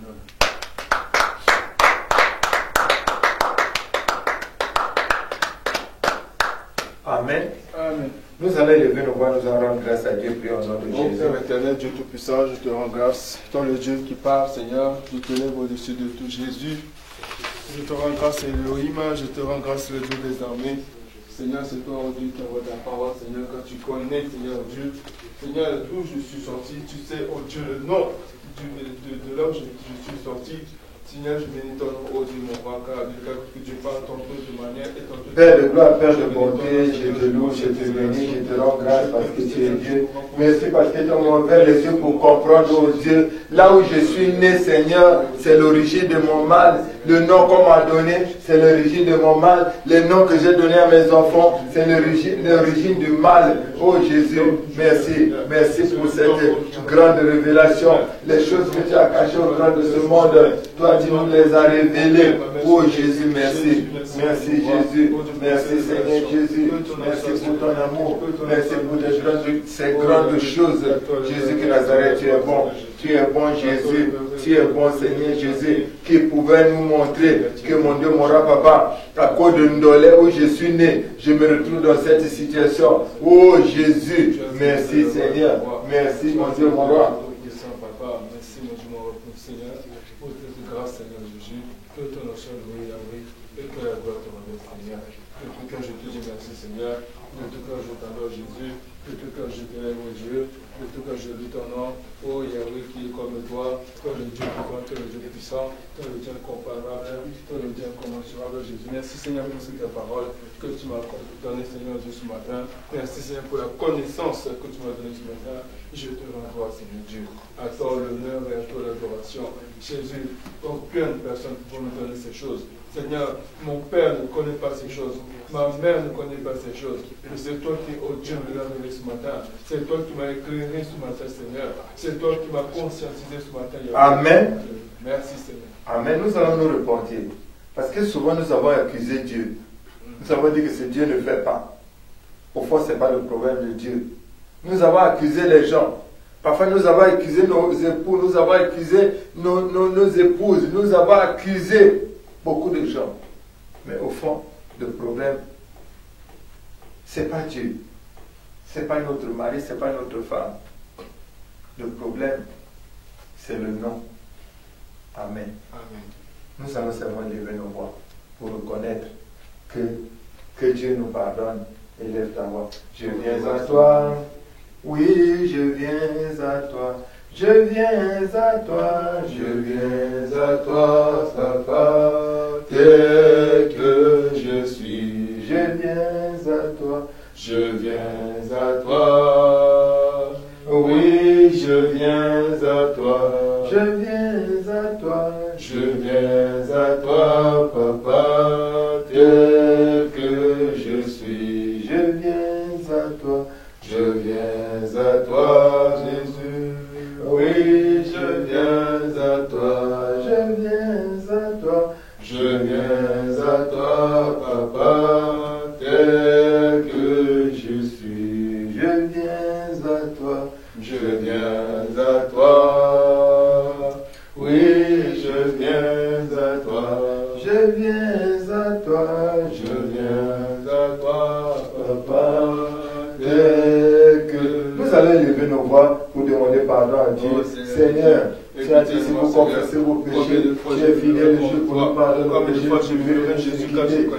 Amen.
Amen.
Nous allons élever nos voix, nous allons rendre grâce à Dieu, prions au nom de
Ô
Jésus.
Père éternel, Dieu Tout-Puissant, je te rends grâce. Toi le Dieu qui parle, Seigneur, je te lève au-dessus de tout Jésus. Je te rends grâce, Elohim, je te rends grâce, le Dieu des armées. Seigneur, c'est toi, oh Dieu, qui envoie ta parole, Seigneur, quand tu connais, Seigneur Dieu. Seigneur, d'où je suis sorti, tu sais, oh Dieu, le nom de là où je suis sorti. Seigneur, je bénis ton nom, oh Dieu, mon roi, car que Dieu parle tantôt de manière et tantôt de
Père de gloire, Père de bonté, je te loue, je te bénis, je te rends grâce parce que tu es Dieu. Merci parce que tu m'as ouvert les yeux pour comprendre, oh Dieu, là où je suis né, Seigneur, c'est l'origine de mon mal. Le nom qu'on m'a donné, c'est l'origine de mon mal. Le nom que j'ai donné à mes enfants, c'est l'origine du mal. Oh Jésus, merci. Merci pour cette grande révélation. Les choses que tu as cachées au grand de ce monde, toi tu nous les as révélées. Oh Jésus, merci. Merci Jésus. Merci Seigneur Jésus. Merci pour ton amour. Merci pour ces grandes choses. Jésus de Nazareth, tu es bon. Tu es bon Jésus, tu es bon Seigneur Jésus, qui pouvait nous montrer que mon Dieu, mon roi papa, à cause de Ndolé où je suis né, je me retrouve dans cette situation. Oh Jésus, merci Seigneur, merci mon Dieu, mon roi.
Merci mon Dieu, mon roi, Seigneur, pour toute grâce Seigneur Jésus, que ton nom soit loué, Yahweh, et que la gloire te revienne Seigneur. De tout cœur je te dis merci Seigneur, de tout cœur je t'adore Jésus, de tout cœur je t'aime mon Dieu, de tout cœur je loue ton nom, oh Yahweh qui est comme toi, toi le Dieu vivant, toi le Dieu puissant, toi le Dieu incomparable, toi le Dieu incommensurable Jésus. Merci Seigneur pour cette parole que tu m'as donnée Seigneur Dieu ce matin. Merci Seigneur pour la connaissance que tu m'as donnée ce matin. Je te rends gloire Seigneur Dieu. À toi l'honneur et à toi l'adoration. Jésus, aucune personne ne peut me donner ces choses. Seigneur, mon Père ne connaît pas ces choses. Ma mère ne connaît pas ces choses. Mais c'est toi qui, oh Dieu, me l'as donné ce matin. C'est toi qui m'as éclairé ce matin, Seigneur. C'est toi qui m'as conscientisé ce matin.
Amen.
Merci, Seigneur.
Amen. Nous allons nous repentir. Parce que souvent, nous avons accusé Dieu. Nous avons dit que ce Dieu ne fait pas. Au fond, ce n'est pas le problème de Dieu. Nous avons accusé les gens. Parfois, nous avons accusé nos époux, nous avons accusé nos épouses, nous avons accusé beaucoup de gens. Mais au fond, le problème, ce n'est pas Dieu. Ce n'est pas notre mari, ce n'est pas notre femme. Le problème, c'est le nom. Amen.
Amen.
Nous allons seulement lever nos voix pour reconnaître que Dieu nous pardonne. Élève ta voix. Je viens à toi. Oui, je viens à toi. Je viens à toi. Je viens à toi, Papa. Tel que je suis. Je viens à toi. Je viens à toi. Oui, je viens à toi. Je viens à toi. Je viens à toi, Papa. Tel que je suis. Je viens à toi. Je viens à toi, Jésus. Oui, je viens à toi. Je viens à toi. Je viens à toi, Papa, tel que je suis. Je viens à toi. Je viens à toi. Oui, je viens à toi. Je viens à toi. Je viens à toi, Papa. Nous allons lever nos voix pour demander pardon à Dieu. Seigneur, tu as dit si vous confessez vos péchés, tu es fidèle et juste pour nous pardonner nos péchés.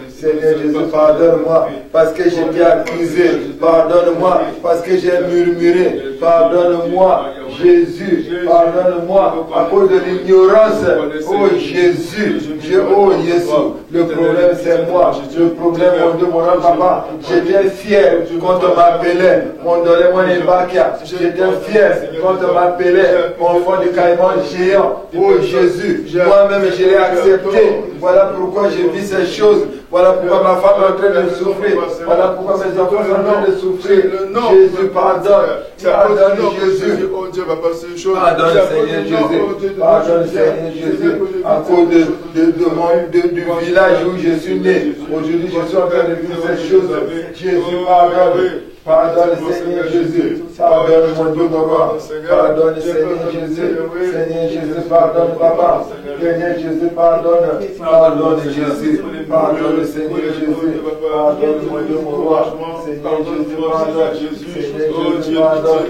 Seigneur Jésus, pardonne-moi parce que j'ai été accusé. Pardonne-moi parce que j'ai murmuré. Pardonne-moi, Jésus, pardonne-moi à cause de l'ignorance. Oh Jésus, oh Jésus, le problème c'est moi. Le problème, mon Dieu, mon papa, j'étais fier quand on m'appelait mon Dolé, mon Ebakia. J'étais fier quand on m'appelait mon enfant de Caïman géant. Oh Jésus, moi-même je l'ai accepté. Voilà pourquoi je vis ces choses. Voilà pourquoi ma femme est en train de souffrir. Voilà pourquoi mes enfants sont en train de souffrir. Jésus, pardonne. Pardonne Jésus. Pardonne Seigneur Jésus. Pardonne Seigneur Jésus. À cause du village où je suis né. Aujourd'hui, je suis en train de vivre ces choses. Jésus, pardonne. Pardonne Seigneur Jésus. Pardonne mon Dieu, mon roi. Pardonne Seigneur Jésus. Seigneur Jésus, pardonne Papa. Seigneur Jésus, pardonne. Pardonne Jésus. Pardonne Seigneur Jésus. Pardonne mon Dieu, mon roi. Seigneur Jésus, pardonne. Seigneur Jésus, pardonne.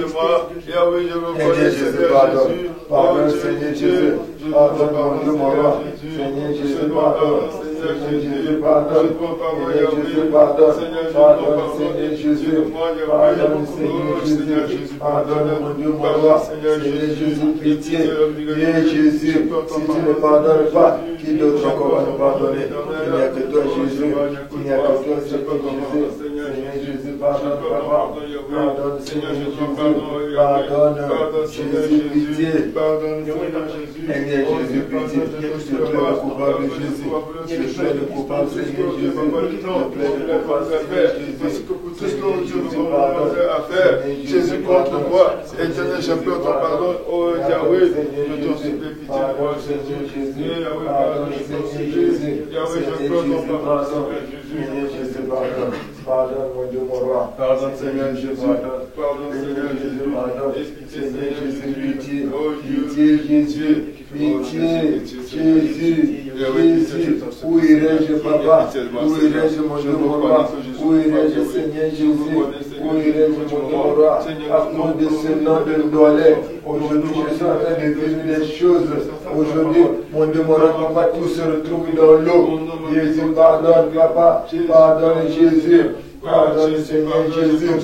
Seigneur Jésus, pardonne. Pardonne Seigneur Jésus. Pardonne mon Dieu, mon roi. Seigneur Jésus, pardonne. Seigneur Jésus, pardonne. Seigneur Jésus, pardonne. Pardonne Seigneur Jésus. Pardonne Seigneur Jésus. Pardonne mon Dieu, mon roi. Seigneur Jésus, pitié. Viens Jésus. Si tu ne pardonnes pas, qui d'autre encore va nous pardonner? Il n'y a que toi Jésus. Il n'y a que toi Seigneur Jésus. Seigneur Jésus, pardonne Papa. Pardonne Seigneur Jésus. Pardonne Jésus, pitié. Seigneur Jésus, pitié. Je plaide coupable Jésus. Je plaide coupable Seigneur Jésus. Je plaide coupable Seigneur Jésus.
Tout ce que Dieu nous à faire, Jésus contre moi. Éternel, j'appelle ton pardon. Oh Yahweh, je t'en supplie pitié de moi, Jésus. Yahweh, pardonne Jésus. Yahweh, j'appelle ton pardon. Jésus.
Pardonne, mon Dieu, mon roi.
Pardonne, Seigneur Jésus. Pardonne, Seigneur Jésus.
Pardonne, Seigneur Jésus. Pitié,
Oh Dieu.
pitié, Jésus. Pitié, Jésus. Jésus. Où irais-je, papa? Où irais-je, mon Dieu, mon roi? Où irais-je, Seigneur Jésus? Où irais-je, mon Dieu, mon roi? À cause de ce nom de dolé. Aujourd'hui, je suis en train de vivre des choses. Aujourd'hui, mon Dieu, mon roi, papa, tout se retrouve dans l'eau. Jésus, pardonne, papa. Pardonne, Jésus. Pardonne, Seigneur Jésus.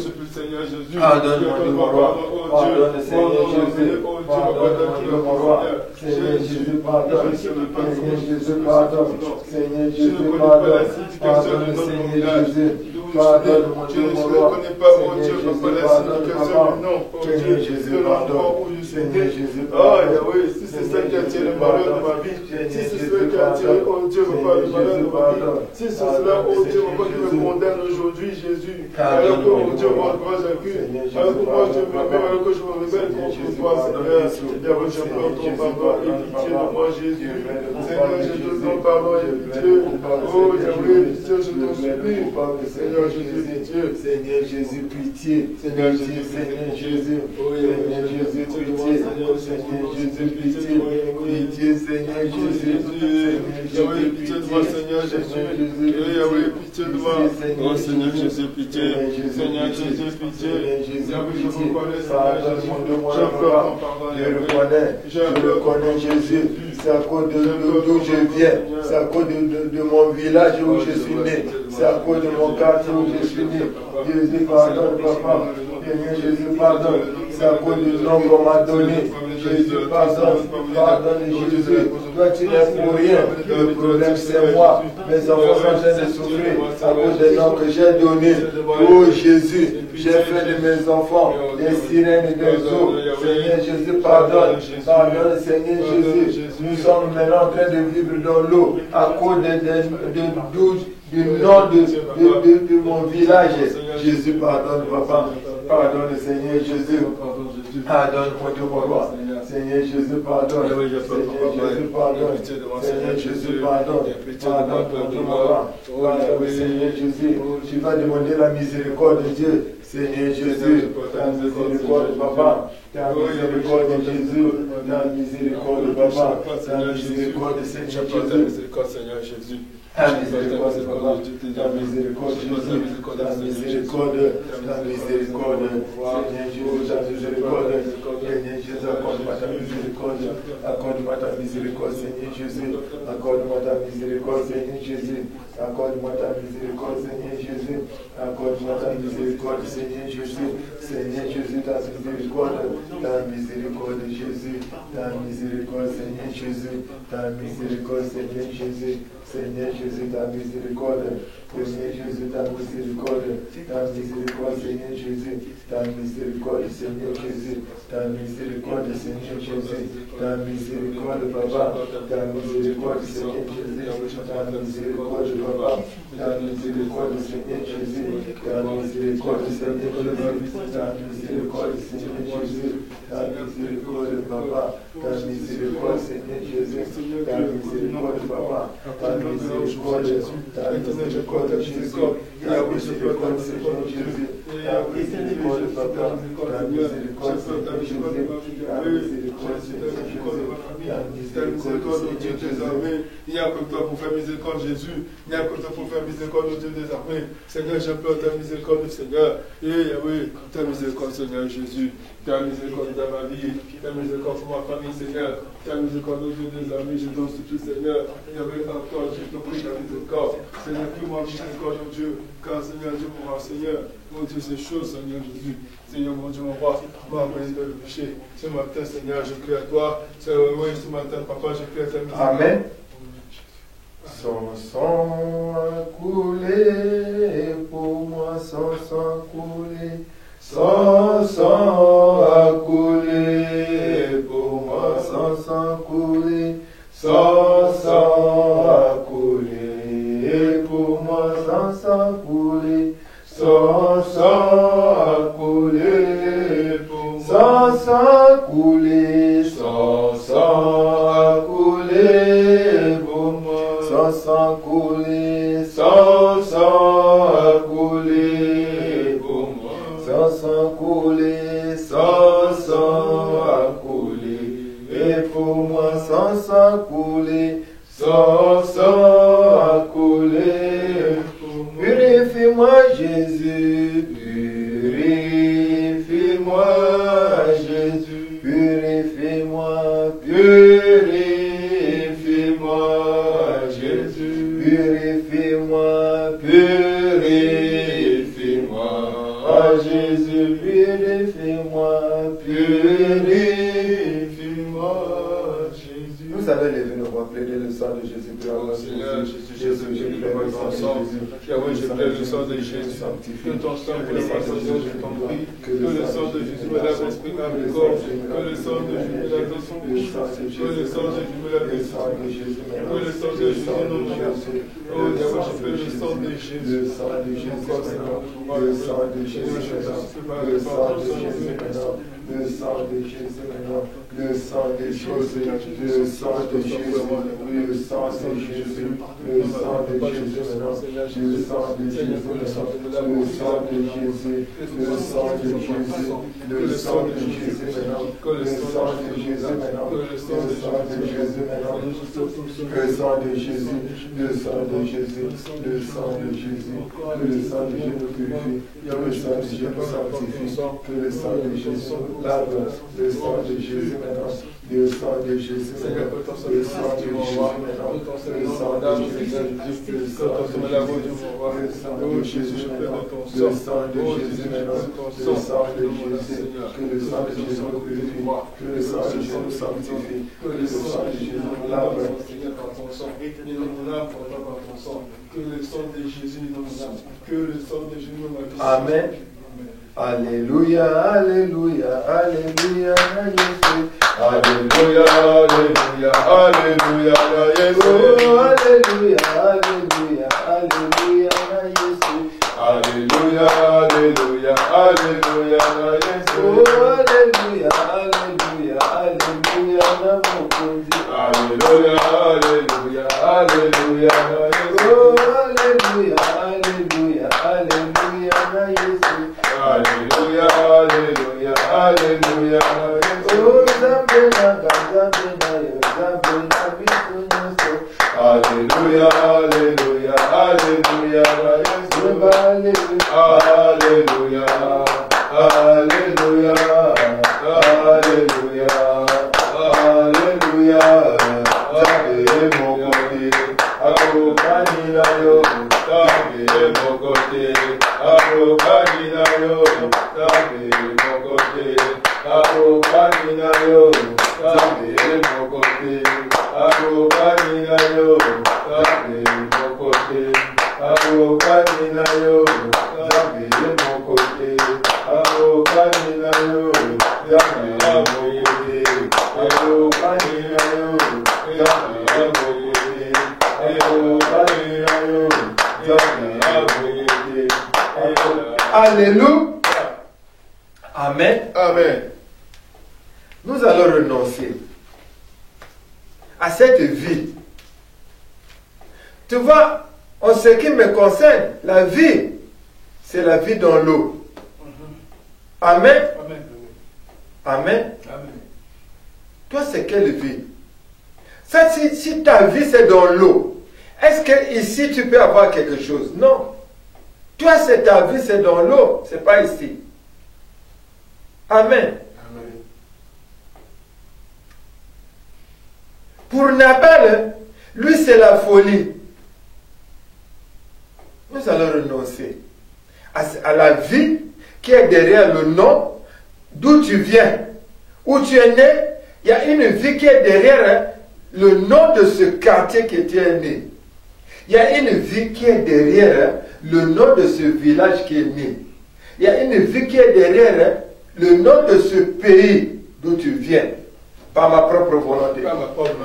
Pardonne, mon Dieu, mon roi. Pardonne, Seigneur Jésus. Pardonne, mon Dieu, mon roi. Seigneur Jésus, pardonne. Seigneur Jésus, pardonne. Seigneur Jésus, pardonne. Pardonne, Seigneur Jésus. Pardonne, mon Dieu, mon roi. Seigneur Jésus, pardonne, papa. Seigneur Jésus, pardonne. Seigneur Jésus, pardonne.
Oui, si c'est ça qui a tiré le malheur de ma vie, si c'est cela qui a tiré, oh Dieu, papa, le malheur de ma vie, si c'est cela, oh Dieu, papa, qui me condamne aujourd'hui, Jésus, alors que, oh Dieu, moi, je recule, alors que moi, je me mets, alors que je me rebelle contre toi, Seigneur, Yahweh, je pleure ton pardon et pitié de moi, Jésus, Seigneur, je te demande pardon et pitié, oh Yahweh, pitié, je t'en supplie, Seigneur Jésus, pitié,
Seigneur Jésus, pitié,
Seigneur Jésus,
Seigneur Jésus, Seigneur Jésus, pitié, Seigneur Jésus, pitié, pitié, Seigneur Jésus,
Yahweh, pitié de moi, Seigneur Jésus, Yahweh, pitié de moi, oh Seigneur Jésus, pitié, Seigneur Jésus, pitié, Yahweh, je reconnais,
je reconnais Jésus, c'est à cause d'où je viens, c'est à cause de mon village où je suis né, c'est à cause de mon quartier où je suis né. Jésus, pardonne, papa. Seigneur Jésus, pardonne. C'est à cause du nom qu'on m'a donné. Jésus, pardonne. Pardonne, Jésus. Toi, tu n'es pour rien. Le problème, c'est moi. Mes enfants sont en train de souffrir à cause des noms que j'ai donnés. Oh Jésus, j'ai fait de mes enfants des sirènes et des eaux. Seigneur Jésus, pardonne. Pardonne, Seigneur Jésus. Nous sommes maintenant en train de vivre dans l'eau à cause du nom de mon village. Jésus, pardonne, papa. Pardonne, Seigneur Jésus. Pardonne, mon Dieu, mon roi. Seigneur Jésus, pardonne. Seigneur Jésus, pardonne. Seigneur Jésus, pardonne. Pardonne, mon Dieu, mon roi. Pardonne, Seigneur Jésus. Tu vas demander la miséricorde de Dieu. Seigneur Jésus, ta miséricorde, papa. Ta miséricorde, Jésus. Ta miséricorde, papa. Ta miséricorde, Seigneur Jésus. Ta miséricorde, papa. Ta miséricorde, Jésus. Ta miséricorde, ta miséricorde. Seigneur Jésus, ta miséricorde. Seigneur Jésus, accorde-moi ta miséricorde. Accorde-moi ta miséricorde, Seigneur Jésus. Accorde-moi ta miséricorde, Seigneur Jésus. Accorde-moi ta miséricorde, Seigneur Jésus. Accorde-moi ta miséricorde, Seigneur Jésus. Seigneur Jésus, ta miséricorde. Ta miséricorde, Jésus. Ta miséricorde, Seigneur Jésus. Ta miséricorde, Seigneur Jésus. Seigneur Jésus, ta miséricorde. Seigneur Jésus, ta miséricorde. Ta miséricorde, Seigneur Jésus. Ta miséricorde, Seigneur Jésus. Ta miséricorde, Seigneur Jésus. Ta miséricorde, papa. Ta miséricorde, Seigneur Jésus. Ta miséricorde, papa. Ta miséricorde, Seigneur Jésus. Ta miséricorde, Seigneur Jésus. Ta miséricorde, Seigneur Jésus. Ta miséricorde, papa. Ta miséricorde, Seigneur Jésus. Ta miséricorde, papa. Ta miséricorde, ta miséricorde, Jésus. Ta miséricorde, Seigneur Jésus. Ta miséricorde, papa. Ta miséricorde, Seigneur Jésus. Ta miséricorde, Seigneur Jésus. Ta miséricorde, Seigneur Jésus.
Il n'y a que toi pour faire miséricorde, Jésus. Il n'y a que toi pour faire miséricorde, au Dieu des armées. Seigneur, j'implore ta miséricorde, Seigneur. Et oui, ta miséricorde, Seigneur Jésus. Ta miséricorde dans ma vie. Ta miséricorde pour ma famille, Seigneur. Ta miséricorde, au Dieu des armées. Je donne tout, Seigneur. Il y avait encore, je te prie, ta miséricorde. Seigneur, prie-moi miséricorde, mon Dieu. Car, Seigneur, Dieu pour moi, Seigneur. Mon Dieu, ces choses, Seigneur Jésus. Seigneur, mon Dieu, mon roi, moi, après le péché. Ce matin, Seigneur, je crie à toi. Oui, ce matin, papa, je crie à ta miséricorde.
Amen. Son sang a coulé pour moi, son sang coulé. Son sang a coulé pour moi, son sang coulé. Son sang a coulé pour moi, son sang coulé. Son sang a coulé pour moi. Son sang coulé, son sang a coulé pour moi. Son sang coulé, son sang a coulé. Purifie-moi, purifie-moi, Jésus. Purifie-moi, purifie-moi, Jésus. Purifie-moi, purifie-moi, Jésus. Vous savez, les nous vont plaider le sang de Jésus.
Seigneur Jésus, je plaide le sang. Yahweh, je plaide le sang de Jésus. Que ton sang pour le Seigneur, je t'en prie. Que le sang de Jésus me lave l'esprit, âme et corps. Que le sang de Jésus me lave son bouche. Que le sang de Jésus me lave le sang. Que le sang de Jésus nous lave. Oh Yahweh, je plaide le sang de Jésus.
Le sang de Jésus maintenant. Le sang de Jésus maintenant. Le sang de Jésus maintenant. Le sang de Jésus maintenant. Le sang de Jésus. Le sang de Jésus. Le sang de Jésus. Le sang de Jésus maintenant. Le sang de Jésus maintenant. Le sang de Jésus. Le sang de Jésus. Le sang de Jésus maintenant. Le sang de Jésus maintenant. Le sang de Jésus maintenant. Le sang de Jésus. Le sang de Jésus. Le sang de Jésus. Que le sang de Jésus nous purifie. Que le sang de Jésus nous sanctifie. Que le sang de Jésus nous lave. Le sang de Jésus maintenant. Le sang de Jésus maintenant. Le sang de Jésus maintenant. Le sang de Jésus. Le sang de Jésus maintenant. Le sang de Jésus maintenant. Le sang de Jésus. Que le sang de Jésus nous purifie. Que le sang de Jésus nous sanctifie. Que le sang de Jésus nous lave. Que le sang de Jésus nous lave. Que le sang de Jésus nous lave. Amen. Alléluia, Alléluia, Alléluia, Jésus. Alléluia, Alléluia, Alléluia, Jésus. Alléluia, Alléluia, Alléluia, Jésus. Alléluia, Alléluia, Alléluia, Jésus. Alléluia, Alléluia, Alléluia, Alléluia, Alléluia, Alléluia, Jésus. Alléluia, Alléluia, Alléluia, Jésus. Alléluia, Alléluia, Alléluia. Oh, Zabena, Zabena, Zabena, Bitunuso. Alléluia, Alléluia, Alléluia, Alléluia, Alléluia, Alléluia, Alléluia. Zabé mon côté, Akokanina yo, Zabé mon côté, Akokanina yo, Zabé mon côté, Akokanina yo, Zabé mon côté, Akokanina yo, Zabé mon côté, Akokanina yo, Zabé mon côté, Akokanina yo, Zabé mon côté, Akokanina yo, Zabé mon côté, Akokanina yo, Zabé mon côté. Alléluia. Amen. Amen. Nous allons renoncer à cette vie. Tu vois, en ce qui me concerne, la vie, c'est la vie dans l'eau. Amen. Amen. Amen. Amen. Toi, c'est quelle vie? Ça, si ta vie, c'est dans l'eau, est-ce que ici, tu peux avoir quelque chose? Non. Toi, c'est ta vie, c'est dans l'eau, c'est pas ici. Amen. Amen. Pour Nabal, lui, c'est la folie. Nous allons renoncer à la vie qui est derrière le nom d'où tu viens, où tu es né. Il y a une vie qui est derrière le nom de ce quartier que tu es né. Il y a une vie qui est derrière le nom de ce village qui est né. Il y a une vie qui est derrière le nom de ce pays d'où tu viens. Par ma propre volonté.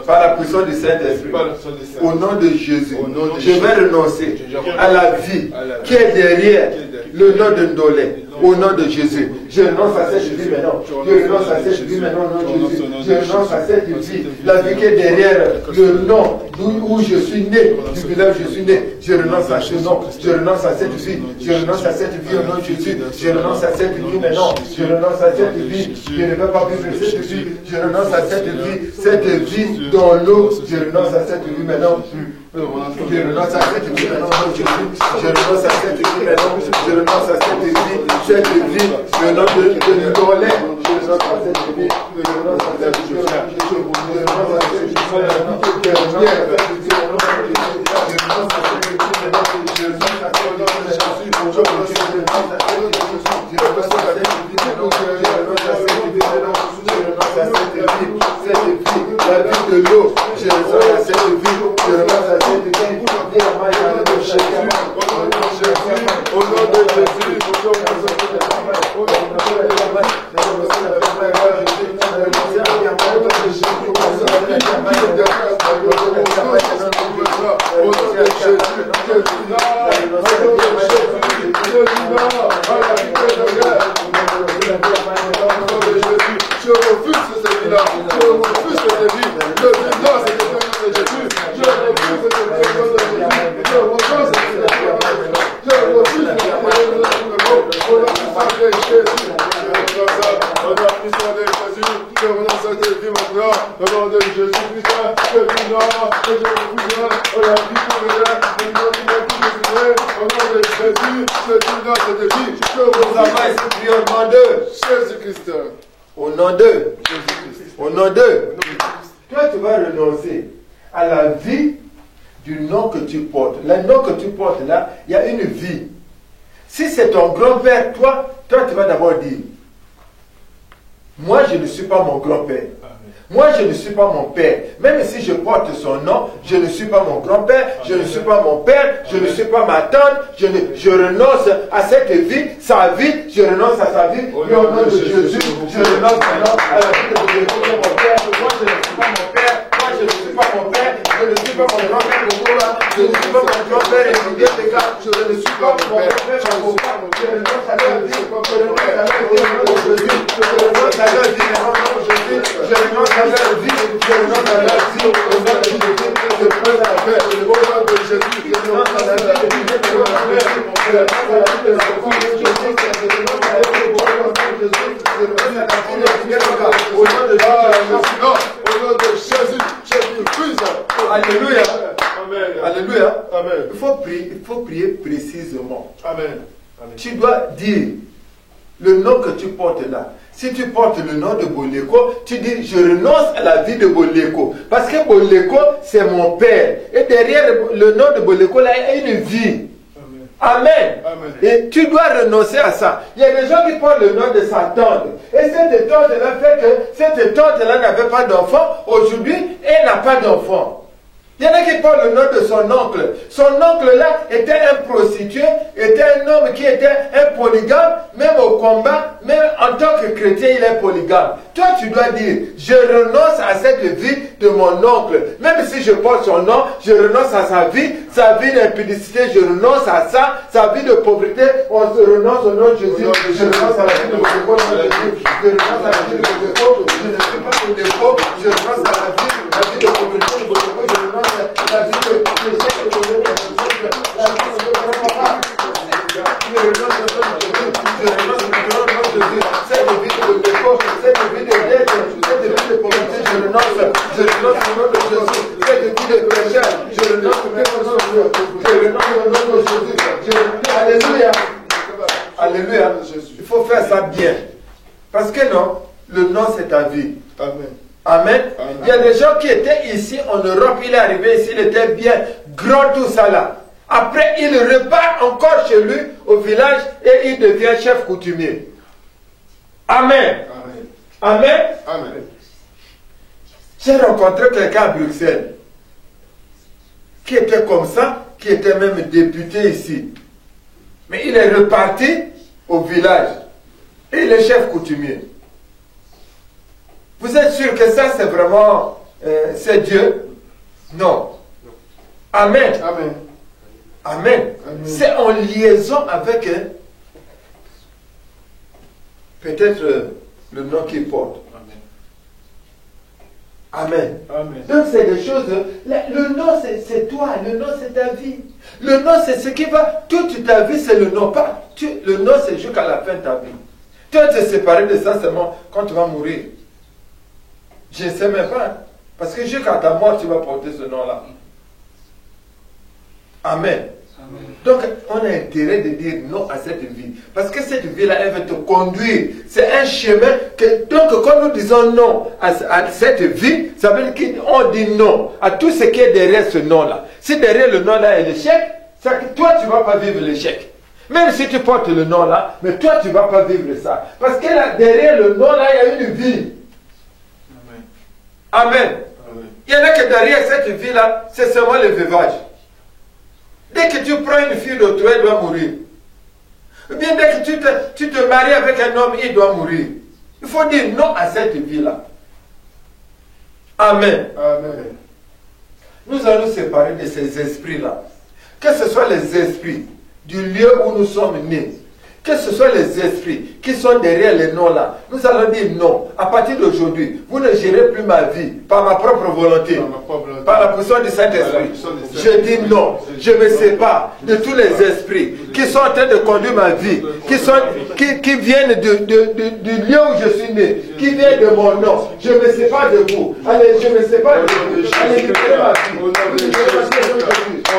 Par la puissance du Saint-Esprit. Au nom de Jésus. Je vais renoncer à la vie qui est derrière le nom de Ndolé. Au nom de Jésus. Je renonce à cette vie maintenant. Je renonce à cette vie maintenant au nom de Jésus. Je renonce à cette vie. La vie qui est derrière le nom où je suis né. Du village où je suis né. Je renonce à ce nom. Je renonce à cette vie. Je renonce à cette vie au nom de Jésus. Je renonce à cette vie maintenant. Je renonce à cette vie. Je ne veux pas vivre cette vie. Je renonce à cette vie dans l'eau. Je renonce à cette vie maintenant. Je renonce à cette vie maintenant. Je renonce à cette vie maintenant. Je renonce à cette vie. Le nom de Ndolé. Je renonce à cette vie, je renonce à cette vie, je renonce à cette vie, je la vie de l'eau, je renonce à cette vie, je renonce à cette vie, au nom de Jésus, je refuse cette vie-là, je refuse cette vie, je dénonce cette vie de Jésus, je refuse cette vie de Jésus, je refuse cette vie de Jésus, je refuse cette vie de Jésus, on a puissance de Jésus, je renonce à cette vie maintenant, au nom de Jésus Christ, je dis non, je refuse, on a vie pour le au nom de Jésus, je dis non cette vie, je refuse, au nom de Jésus-Christ. Au nom de Jésus-Christ. Au nom de toi, tu vas renoncer à la vie du nom que tu portes. Le nom que tu portes là, il y a une vie. Si c'est ton grand-père, toi, tu vas d'abord dire, moi, je ne suis pas mon grand-père. Moi, je ne suis pas mon père. Même si je porte son nom, je ne suis pas mon grand-père, je ne suis pas mon père, je ne suis pas ma tante. Je renonce à cette vie, sa vie, je renonce à sa vie. Au nom de Jésus, je renonce maintenant à la vie de mon père. Moi, je ne suis pas mon père. Moi, je ne suis pas mon père. Je ne suis pas mon grand-père. Je ne suis pas mon grand-père. Je ne suis pas mon père. Je renonce à la vie. Je renonce à la vie. Je renonce à la vie. Je renonce à la vie, je renonce à la vie, au nom de Jésus, je prends la paix, au nom de Jésus, je renonce à la vie, je prends la paix, je renonce à la vie de la foi, je renonce à la vie, je renonce à la vie, au nom de Jésus, au nom de Jésus, je refuse. Alléluia. Amen. Alléluia. Amen. Il faut prier précisément. Amen. Tu dois dire le nom que tu portes là. Si tu portes le nom de Boleko, tu dis je renonce à la vie de Boleko. Parce que Boleko, c'est mon père. Et derrière le nom de Boleko, là, il y a une vie. Amen. Amen. Et tu dois renoncer à ça. Il y a des gens qui portent le nom de sa tante. Et cette tante-là fait que cette tante-là n'avait pas d'enfant. Aujourd'hui, elle n'a pas d'enfant. Il y en a qui parlent le nom de son oncle. Son oncle-là était un prostitué, était un homme qui était un polygame, même au combat, même en tant que chrétien, il est polygame. Toi, tu dois dire, je renonce à cette vie de mon oncle. Même si je porte son nom, je renonce à sa vie d'impudicité, je renonce à ça, sa vie de pauvreté, on se renonce au nom de Jésus. Je renonce à la vie de mon Jésus. Je renonce à la vie de mon Jésus. Je ne suis pas pour des pauvres, je renonce à la vie de pauvreté, je renonce la vie de péché, je renonce la vie de papa. Je renonce au nom de Jésus. Je renonce au nom de Jésus. Cette vie de défaut, cette vie de dette, cette vie de pauvreté, je renonce au nom de Jésus. Cette vie de péché, je renonce au nom de Jésus. Alléluia. Alléluia. Il faut faire ça bien. Parce que non, le nom c'est ta vie. Amen. Amen. Amen. Il y a des gens qui étaient ici en Europe, il est arrivé ici, il était bien grand tout ça là. Après, il repart encore chez lui au village et il devient chef coutumier. Amen. Amen. Amen. Amen. J'ai rencontré quelqu'un à Bruxelles qui était comme ça, qui était même député ici. Mais il est reparti au village et il est chef coutumier. Vous êtes sûr que ça c'est vraiment c'est Dieu? Non. Amen. Amen. Amen. Amen. C'est en liaison avec peut-être le nom qu'il porte. Amen. Amen. Donc c'est des choses. Le nom c'est toi, le nom c'est ta vie. Le nom c'est ce qui va. Toute ta vie c'est le nom. Pas, le nom c'est jusqu'à la fin de ta vie. Tu vas te séparer de ça seulement quand tu vas mourir. Je ne sais même pas. Parce que jusqu'à ta mort tu vas porter ce nom-là. Amen. Donc, on a intérêt de dire non à cette vie. Parce que cette vie-là, elle va te conduire. C'est un chemin que, donc, quand nous disons non à cette vie, ça veut dire qu'on dit non à tout ce qui est derrière ce non-là. Si derrière le non-là est l'échec, c'est que toi, tu ne vas pas vivre l'échec. Même si tu portes le non-là, mais toi, tu ne vas pas vivre ça. Parce que là, derrière le non-là, il y a une vie. Amen. Amen. Il y en a que derrière cette vie-là, c'est seulement le veuvage. Dès que tu prends une fille d'autrui, elle doit mourir. Ou bien dès que tu te maries avec un homme, il doit mourir. Il faut dire non à cette vie-là. Amen.
Amen.
Nous allons nous séparer de ces esprits-là. Que ce soit les esprits du lieu où nous sommes nés, que ce soit les esprits qui sont derrière les noms là, nous allons dire non. À partir d'aujourd'hui, vous ne gérez plus ma vie par ma propre volonté, par la puissance du Saint-Esprit. Je dis non. Je me sépare de tous les esprits qui sont en train de conduire ma vie, qui viennent du lieu où je suis né, qui viennent de mon nom. Je me sépare de vous. Allez, je me sépare de vous. Allez, libérez ma vie. Au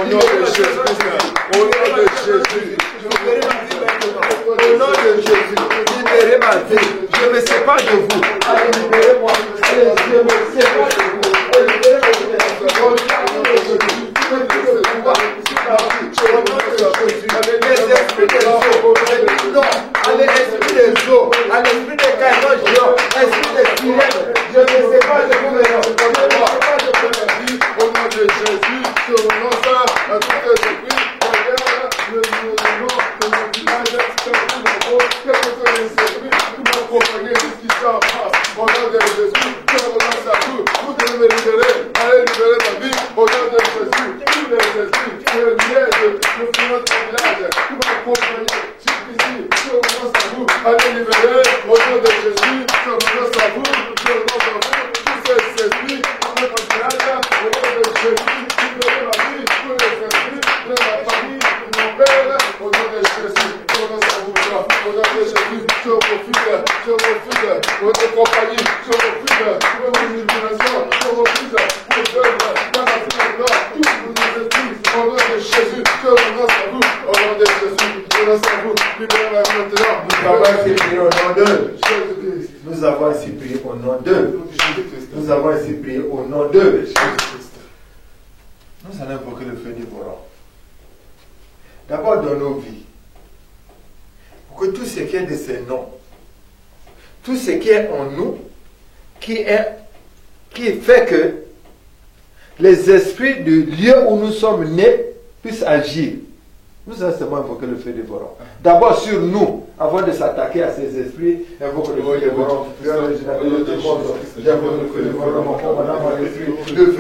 nom de Jésus. Au nom de Jésus. Libérez ma vie maintenant. Au nom de Jésus, libérez ma vie. Je me sépare de vous. Allez, libérez-moi. Allez, je me sépare de vous. Allez, libérez ma vie. Au nom de Jésus. Les esprits des eaux, non, allez, esprit des eaux, à l'esprit des caïmans géants, esprit des sirènes, je ne sais pas de vous maintenant, je ne sais pas de vous.
Au nom de Jésus, je renonce à tout esprit, le nom de mon village, quel que soit les esprits qui m'accompagnent jusqu'ici en face. Au nom de Jésus, je renonce à tout, vous devez me libérer, allez libérer ma vie, au nom de Jésus, tous les esprits, le lien de mon village qui m'accompagnent jusqu'ici, je renonce à vous, allez libérer, au nom de Jésus, je renonce à vous, je renonce à vous, tous ces esprits, mon village, au nom de Jésus, libérez ma vie, tous les esprits de ma famille, de mon père, au nom de Jésus, je renonce à vous, au nom de Jésus, je refuse votre compagnie, je refuse votre illumination, je refuse vos œuvres dans la vie de l'homme, tous vos esprits, au nom de Jésus, je renonce à vous, au nom de Jésus, je renonce à vous, libérez ma vie maintenant.
Nous avons ainsi prié au nom d'eux. Nous avons ainsi prié au nom d'eux. Nous allons invoquer le feu dévorant. D'abord dans nos vies. Pour que tout ce qui est de ces noms, tout ce qui est en nous, qui fait que les esprits du lieu où nous sommes nés puissent agir. Nous allons seulement invoquer le feu dévorant. D'abord sur nous, avant de s'attaquer à ces esprits, invoquer le feu dévorant. Le feu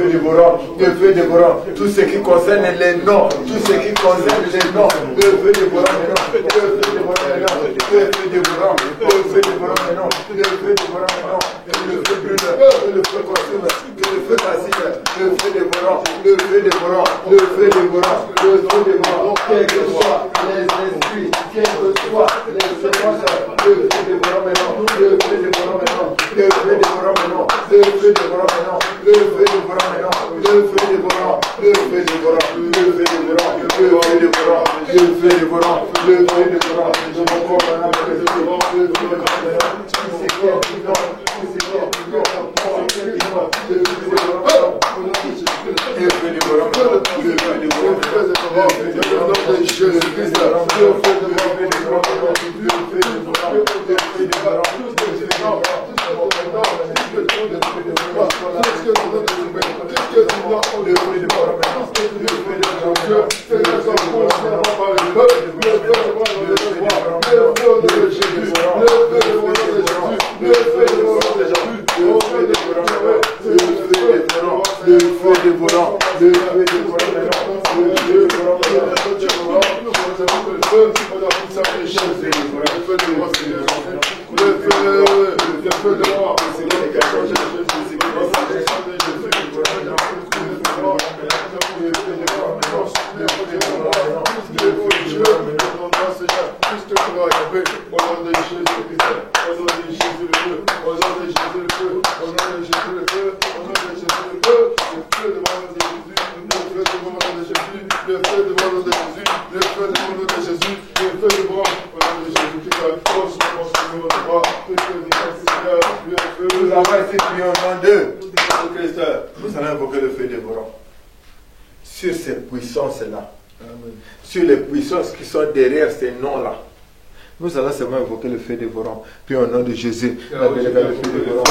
dévorant, le feu dévorant, tout ce qui concerne les noms, tout ce qui concerne les noms, le feu dévorant maintenant, le feu dévorant maintenant, le feu dévorant, le feu dévorant maintenant, le feu dévorant maintenant, le feu brûleur, le feu consume, le feu facile, le feu dévorant, le feu dévorant, le feu dévorant, le feu dévorant, quel que soit les esprits, quel que soit les semences, le feu dévorant maintenant, le feu dévorant maintenant, le feu dévorant maintenant, le feu dévorant maintenant, le feu dévorant maintenant, le feu dévorant, le feu dévorant, le feu dévorant, le feu dévorant, le feu dévorant, le feu dévorant, je me comprends maintenant, le feu dévorant, le feu dévorant, tout ce qui est non, tout ce qui est non, le feu dévorant, le feu dévorant, le feu dévorant, Jésus-Christ, le feu dévorant, le feu de nom de Christ, nous allons invoquer le feu dévorant sur ces puissances-là, sur les puissances qui sont derrière ces noms-là. Nous allons seulement invoquer le feu dévorant. Puis au nom de Jésus, le feu dévorant.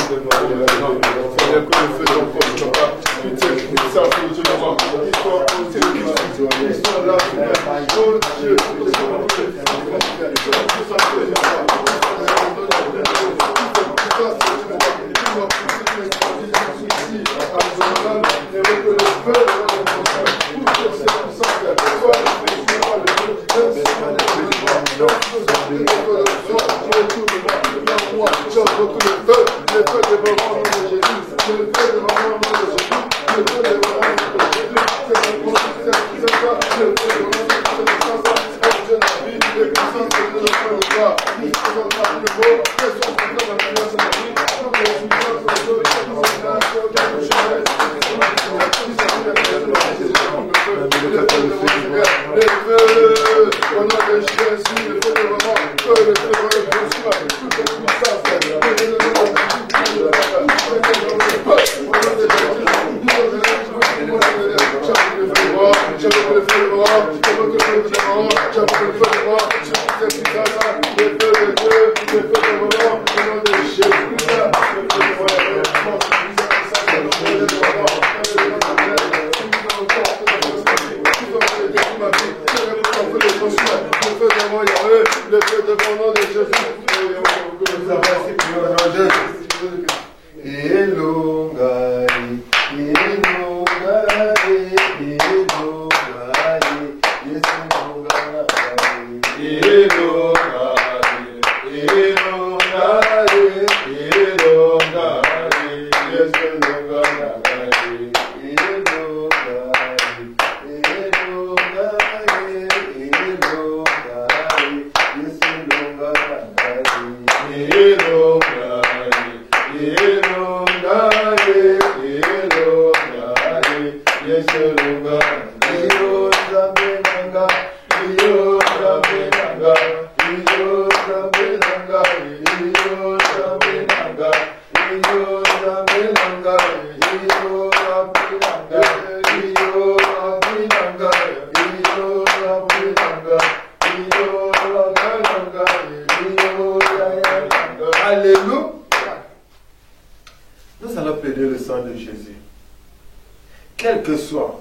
Quelles que soient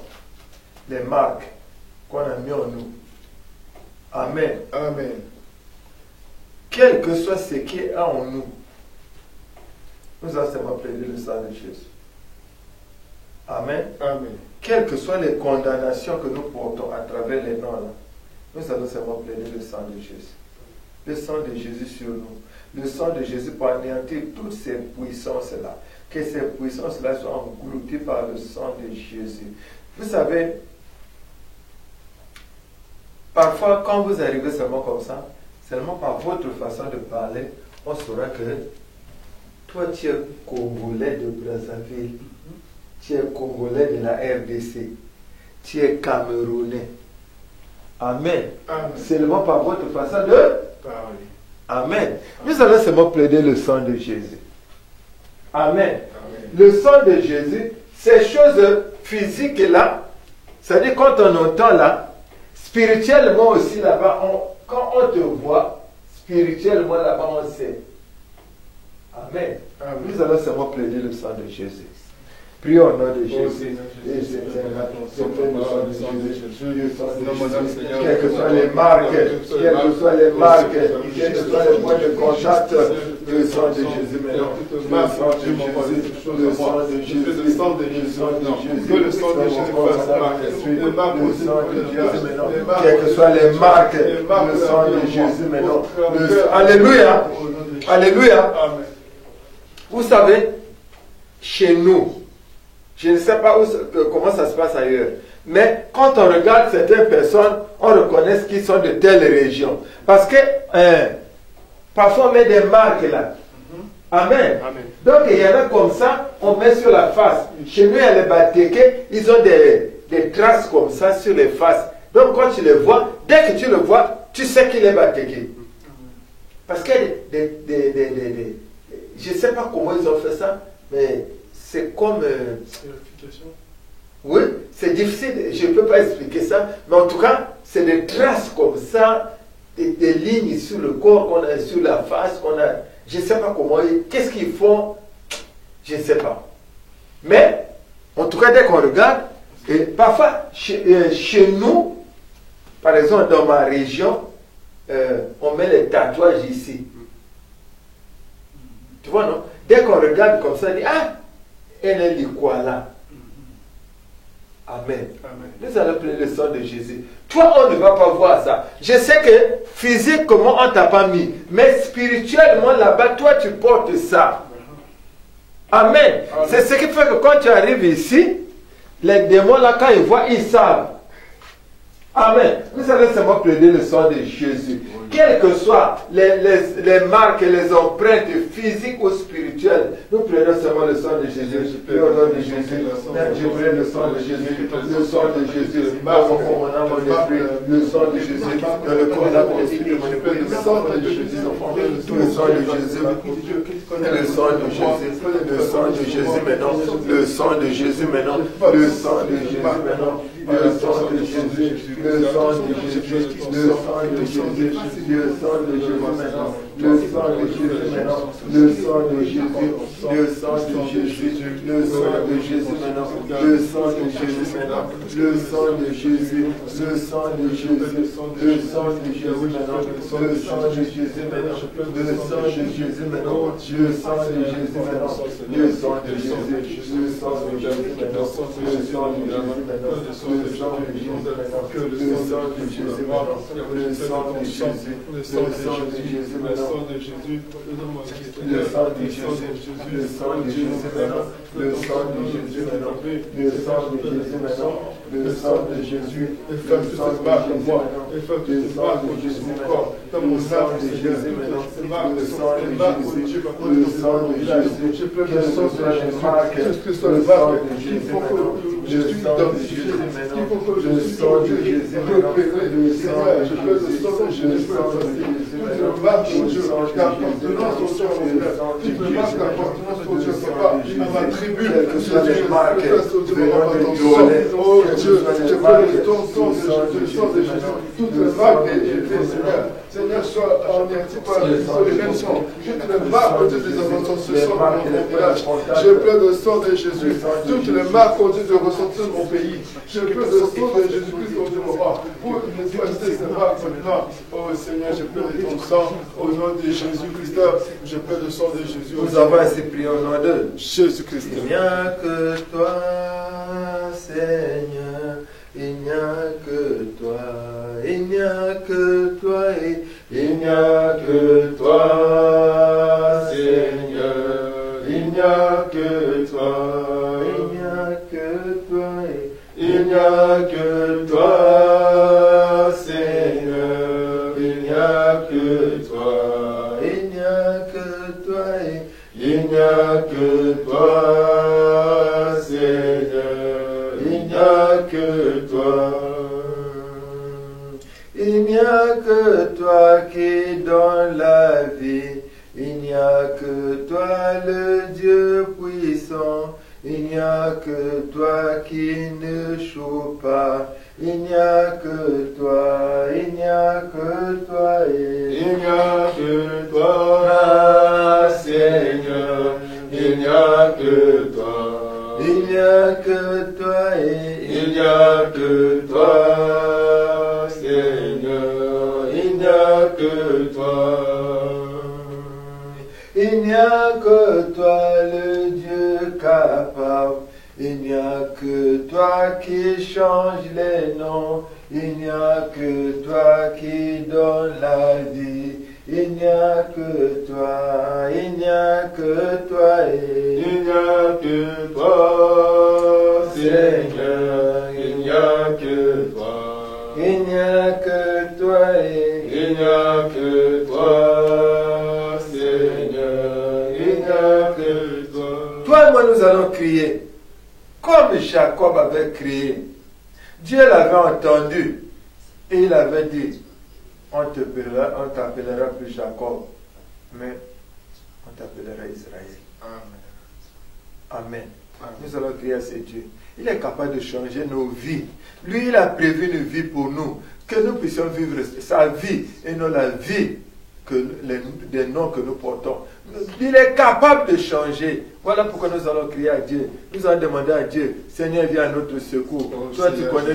les marques qu'on a mis en nous. Amen.
Amen.
Quel que soit ce qui est en nous, nous allons seulement plaider le sang de Jésus. Amen.
Amen.
Quelles que soient les condamnations que nous portons à travers les noms là, nous allons seulement plaider le sang de Jésus. Le sang de Jésus sur nous. Le sang de Jésus pour anéantir toutes ces puissances-là. Que ces puissances-là soient englouties par le sang de Jésus. Vous savez, parfois quand vous arrivez seulement comme ça, seulement par votre façon de parler, on saura que toi tu es Congolais de Brazzaville, tu es Congolais de la RDC, tu es Camerounais. Amen.
Amen.
Seulement par votre façon de
parler.
Amen. Nous allons seulement plaider le sang de Jésus. Amen.
Amen.
Le sang de Jésus, ces choses physiques-là, c'est-à-dire quand on entend là, spirituellement aussi là-bas, quand on te voit, spirituellement là-bas on sait. Amen.
Amen.
Nous allons seulement plaider le sang de Jésus. Prions au nom de Jésus. Quelles que soient les marques, quelles que soient les marques, quels que soient les points de contact, le sang de Jésus maintenant. Le sang de Jésus, le sang de Jésus, le sang de Jésus, le sang de Jésus maintenant. Quelles que soient les marques, le sang de Jésus maintenant. Alléluia. Alléluia. Vous savez, chez nous, je ne sais pas comment ça se passe ailleurs, mais quand on regarde certaines personnes, on reconnaît qu'ils sont de telle région. Parce que parfois on met des marques là. Amen.
Amen.
Donc il y en a comme ça, on met sur la face. Chez nous, il y a les Batékés, ils ont des traces comme ça sur les faces. Donc quand tu les vois, dès que tu le vois, tu sais qu'il est Batéké. Parce que je ne sais pas comment ils ont fait ça. mais c'est comme... oui, c'est difficile, je ne peux pas expliquer ça, mais en tout cas, c'est des traces comme ça, des lignes sur le corps qu'on a, sur la face qu'on a. Je ne sais pas comment, qu'est-ce qu'ils font, je ne sais pas. Mais, en tout cas, dès qu'on regarde, et parfois, chez nous, par exemple, dans ma région, on met les tatouages ici. Tu vois, non? Dès qu'on regarde comme ça, on dit, ah, elle est du quoi là? Amen. Amen. Nous allons prier le sang de Jésus. Toi, on ne va pas voir ça. Je sais que physiquement, on ne t'a pas mis. Mais spirituellement, là-bas, toi, tu portes ça. Amen. Amen. C'est ce qui fait que quand tu arrives ici, les démons, là, quand ils voient, ils savent. Amen. Nous allons seulement plaider le sang de Jésus. Quelles que soient les marques et les empreintes physiques ou spirituelles, nous plaidons seulement le sang de Jésus. Et au nom de Jésus, je prie le sang de Jésus, le sang de Jésus, mon âme, mon esprit, le sang de Jésus, dans le corps, l'âme, l'esprit, mon esprit, le sang de Jésus, le sang de Jésus, le sang de Jésus, le sang de Jésus maintenant, le sang de Jésus maintenant, le sang de Jésus maintenant, le sang de Jésus, le sang de Jésus, le sang de Jésus, le sang de Jésus maintenant, le sang de Jésus maintenant, le sang de Jésus, le sang de Jésus, le sang de Jésus maintenant, le sang de Jésus maintenant, le sang de Jésus, le sang de Jésus, le sang de Jésus maintenant, le sang de Jésus maintenant, le sang de Jésus maintenant, le sang de Jésus maintenant, le sang de Jésus, le sang de Jésus maintenant, le sang de Jésus maintenant, le sang de Jésus maintenant, le sang de Jésus maintenant, le sang de Jésus, le sang de Jésus maintenant, le sang de Jésus, le sang de Jésus, le sang de Jésus maintenant, le sang de Jésus maintenant, le sang de Jésus maintenant, le sang de Jésus, le sang de Jésus maintenant, le sang de Jésus maintenant, le sang de Jésus maintenant, le sang de Jésus, le sang de Jésus, quel que soit les marques, le sang de Jésus maintenant, le sang de Jésus maintenant, le sang de Jésus maintenant, le sang de Jésus, le sang de Jésus, le sang de Jésus maintenant, le sang de Jésus, quel que soit les marques, venant de Dieu,
oh Dieu, je prie ton sang de Jésus, toutes les marques de Seigneur. Seigneur, sois anéanti par les rédemptions. Toutes les marques des avantages ce soir dans mon village. Je pleure le sang de Jésus. Toutes les marques de ressentir mon pays. Je pleure le sang de Jésus-Christ au Dieu mon roi. Pour manifester ces marques maintenant. Oh Seigneur, je pleure ton sang. Au nom de Jésus-Christ, je pleure le sang de Jésus.
Nous avons ainsi prié au nom de
Jésus-Christ.
Il n'y a que toi, Seigneur. Il n'y a que toi, il n'y a que toi, il n'y a que toi, Seigneur. Il n'y a que toi, il n'y a que toi, il n'y a que toi, Seigneur. Il n'y a que toi, il n'y a que toi, il n'y a que toi, Seigneur. Il n'y a que toi. Il n'y a que toi qui donne la vie. Il n'y a que toi le Dieu puissant. Il n'y a que toi qui ne choue pas. Il n'y a que toi, il n'y a que toi, il n'y a que toi, Seigneur. Il n'y a que toi, il n'y a que toi, il n'y a que toi, Seigneur. Il n'y a que toi. Il n'y a que toi, le Dieu capable. Il n'y a que toi qui change les noms. Il n'y a que toi qui donne la vie. Il n'y a que toi, il n'y a que toi, il n'y a que toi, Seigneur. Il n'y a que toi, il n'y a que toi, il n'y a que toi, Seigneur. Il n'y a que toi. Toi et moi, nous allons crier. Comme Jacob avait crié, Dieu l'avait entendu et il avait dit, on t'appellera plus Jacob, mais on t'appellera Israël. Amen. Amen. Nous allons crier à ce Dieu. Il est capable de changer nos vies. Lui, il a prévu une vie pour nous. Que nous puissions vivre sa vie et non la vie des noms que nous portons. Il est capable de changer. Voilà pourquoi nous allons crier à Dieu. Nous allons demander à Dieu, Seigneur, viens à notre secours. Toi, tu connais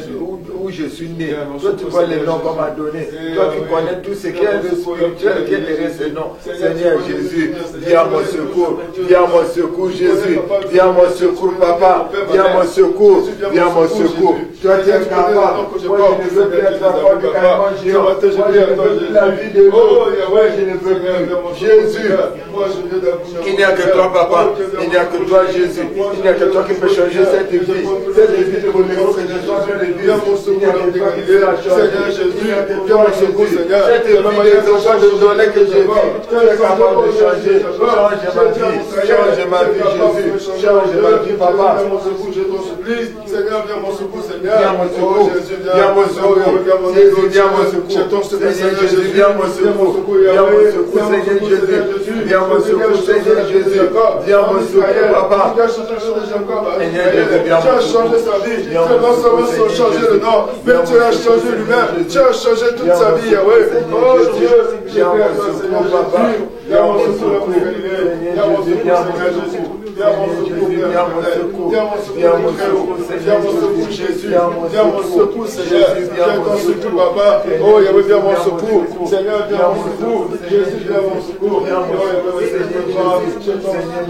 où je suis né. Toi, tu connais les noms qu'on m'a donné. Toi, tu connais tout ce qui est de spirituel qui est derrière ce nom. Seigneur Jésus, viens à mon secours. Viens à mon secours, Jésus. Viens à mon secours, Papa. Viens à mon secours. Viens à mon secours. Toi, tu es capable. Moi, je ne veux plus être enfant du caïman géant. Moi, je ne veux plus la vie de l'eau. Moi, je ne veux plus. Jésus, il n'y a que toi, Papa. Il n'y a que toi, Jésus. Il n'y a que toi qui peux changer cette vie. Cette vie de mon égo que je suis en train de vivre. Il n'y a que toi qui peux la changer. Il n'y a que toi, Jésus. Cette vie des enfants de donner que je vis. Tu es capable de changer. Change ma vie. Change ma vie, Jésus. Change ma vie, Papa.
Viens mon secours, je t'en supplie. Seigneur, viens mon secours, Seigneur.
Viens mon secours. Viens mon secours. Jésus, viens mon secours. Seigneur Jésus, viens mon secours. Viens mon secours, Seigneur Jésus. Viens mon secours, Seigneur Jésus. Viens mon secours, Papa. Seigneur Jésus, viens mon secours.
Tu as changé sa vie. Tu as non seulement changé le nom, mais tu as changé lui-même. Tu as changé toute sa vie, Yahweh. Oh Dieu,
viens mon secours, Papa. Viens mon secours. Seigneur Jésus, viens mon secours. Viens mon secours, viens mon secours. Viens mon secours, Seigneur Jésus.
Viens mon secours, Seigneur. Viens ton secours, Papa. Oh Yahweh, viens mon secours. Seigneur, viens mon secours. Jésus, viens mon secours.
Viens mon secours, Seigneur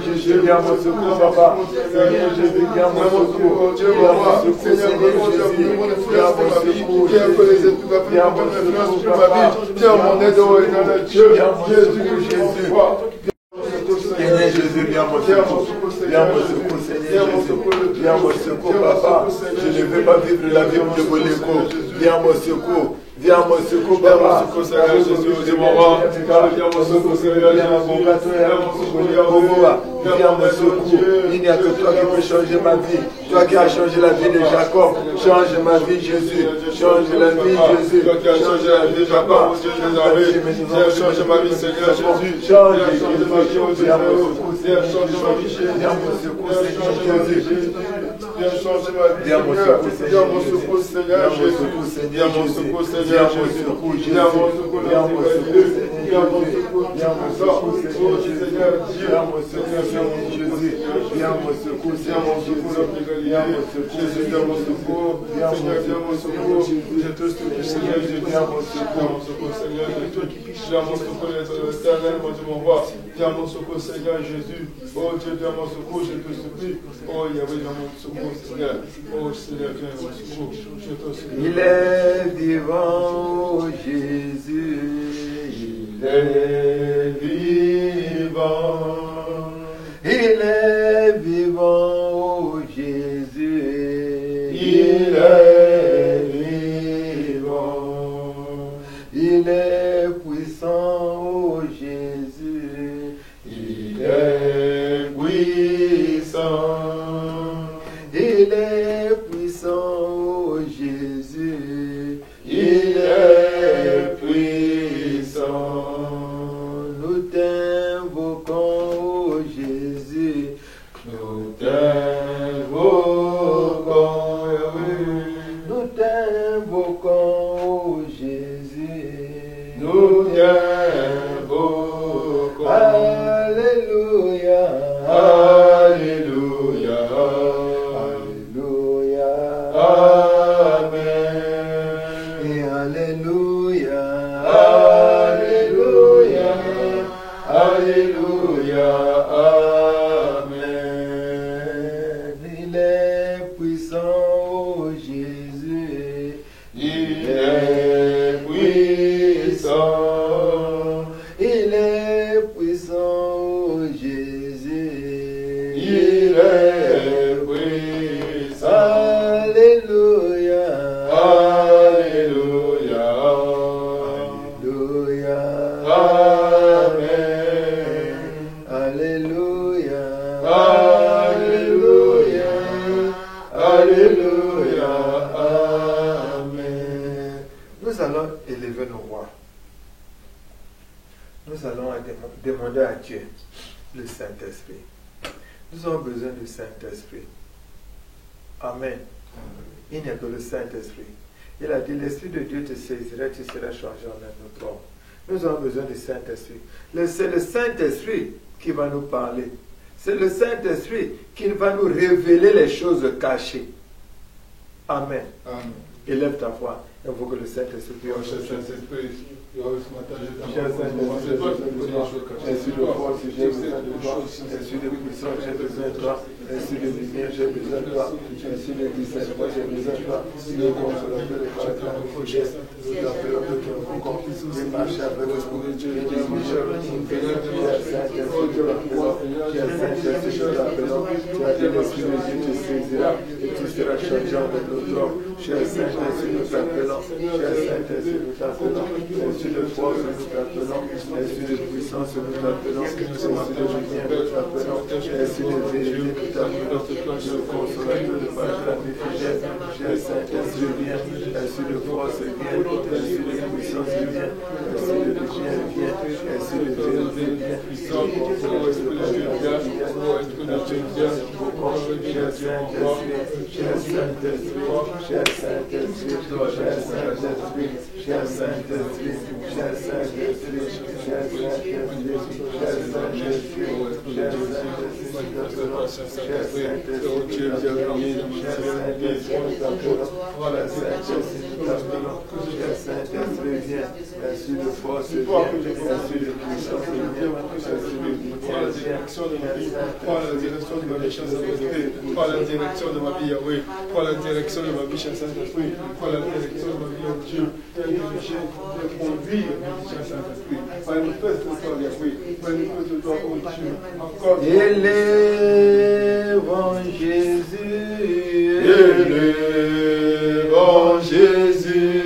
Jésus. Viens mon secours, Papa. Seigneur Jésus, viens mon secours.
Dieu, moi, Seigneur, viens mon secours. Viens que les études va faire une bonne influence sur ma vie. Viens mon aide, oh éternel Dieu. Jésus.
Seigneur Jésus, viens mon secours. Viens mon secours, Seigneur Jésus. Viens mon secours, Papa. Je ne veux pas vivre la vie de mon écho. Viens mon secours. Viens mon secours, Papa.
Seigneur Jésus, viens mon secours, Seigneur
Viens mon secours. Il n'y a que toi qui peux changer ma vie. Toi qui as changé la vie de Jacob. Change ma vie, Jésus. Change la vie, Jésus.
Change la vie, Papa. Change ma vie, Seigneur Jésus.
Change viens mon secours, Seigneur Jésus. Viens mon secours, Seigneur Jésus.
Viens changer ma vie,
viens mon secours,
Seigneur. Viens mon secours, Seigneur Jésus. Viens mon secours, Seigneur Jésus. Viens mon secours, viens mon secours, viens mon secours, viens mon secours, Seigneur Dieu.
Viens mon secours, Jésus. Viens mon secours,
viens mon secours, viens mon secours, Jésus, viens mon secours, Seigneur, viens mon secours, je te supplie, Seigneur Jésus, viens mon secours, Seigneur Jésus, viens mon secours, l'éternel, mon Dieu, mon roi, viens mon secours, Seigneur Jésus, oh Dieu, viens mon secours, je te supplie, oh Yahweh, viens mon secours, Seigneur, oh Seigneur, viens mon secours, je te supplie.
Il est vivant, oh Jésus, il est vivant. Il est vivant, oh Jésus. Il est vivant. Il est puissant, oh Jésus. Il est puissant. Il est puissant, oh Jésus. Il est puissant. Nous t'invoquons, oh Jésus. Nous t'invoquons, nous t'invoquons, oh Jésus. Nous t'invoquons. Alléluia. Alléluia. Alléluia. Amen. Et alléluia. Alléluia. Alléluia. Amen. Il est puissant, oh Jésus. Il est puissant. Il est puissant, oh Jésus. Il est puissant. Alléluia. Alléluia. Alléluia. Amen. Alléluia. Alléluia. Alléluia. Amen. Nous allons élever nos voix. Nous allons demander à Dieu, le Saint-Esprit. Nous avons besoin du Saint-Esprit. Amen. Il n'y a que le Saint-Esprit. Il a dit, l'Esprit de Dieu te saisira, tu seras changé en un autre homme. Nous avons besoin du Saint-Esprit. C'est le Saint-Esprit qui va nous parler. C'est le Saint-Esprit qui va nous révéler les choses cachées. Amen.
Amen.
Élève ta voix. Il faut que le Saint-Esprit puisse.
Cher Saint-Esprit, ce matin, je
Cher
t'embrasse.
Saint-Esprit, je suis de force, j'ai besoin de toi. Je suis de puissance, j'ai besoin de toi. Je suis de lumière, j'ai besoin de toi. Je suis de discernement, j'ai besoin de toi. Le consolateur de caractère, nous appelons de ton corps. Et marcher avec le Spirit de Dieu. Cher Saint-Esprit, je l'appelle. Cher Saint-Esprit, je l'appelle. Tu as dit l'Esprit de Dieu te saisira et tu seras changé en notre homme. Cher Saint-Esprit, nous t'appelons. Cher Saint-Esprit, nous t'appelons. Esprit de force, nous t'appelons. Esprit de puissance, nous t'appelons. Esprit de lumière, nous t'appelons. Esprit de vérité, nous t'appelons. Le consolateur de la fidèle. Cher Saint-Esprit, viens. Esprit de force, viens. Esprit de puissance, viens. Esprit de lumière, viens. Esprit de vérité, viens. Cher Saint-Esprit, cher Saint-Esprit, cher Saint-Esprit, cher Saint-Esprit, cher Saint-Esprit, cher Saint-Esprit, cher Saint-Esprit, viens, ainsi de force, ainsi de puissance,
prends la direction de ma vie, prends la direction de ma vie, cher Saint-Esprit, prends la direction de ma vie, Yahweh, prends la direction de ma vie, cher Saint-Esprit, prends la direction de ma vie, oh Dieu, dirige, conduire, cher Saint-Esprit, manifeste-toi, Yahweh, manifeste-toi, oh Dieu, encore.
Élevons Jésus,
élevons Jésus,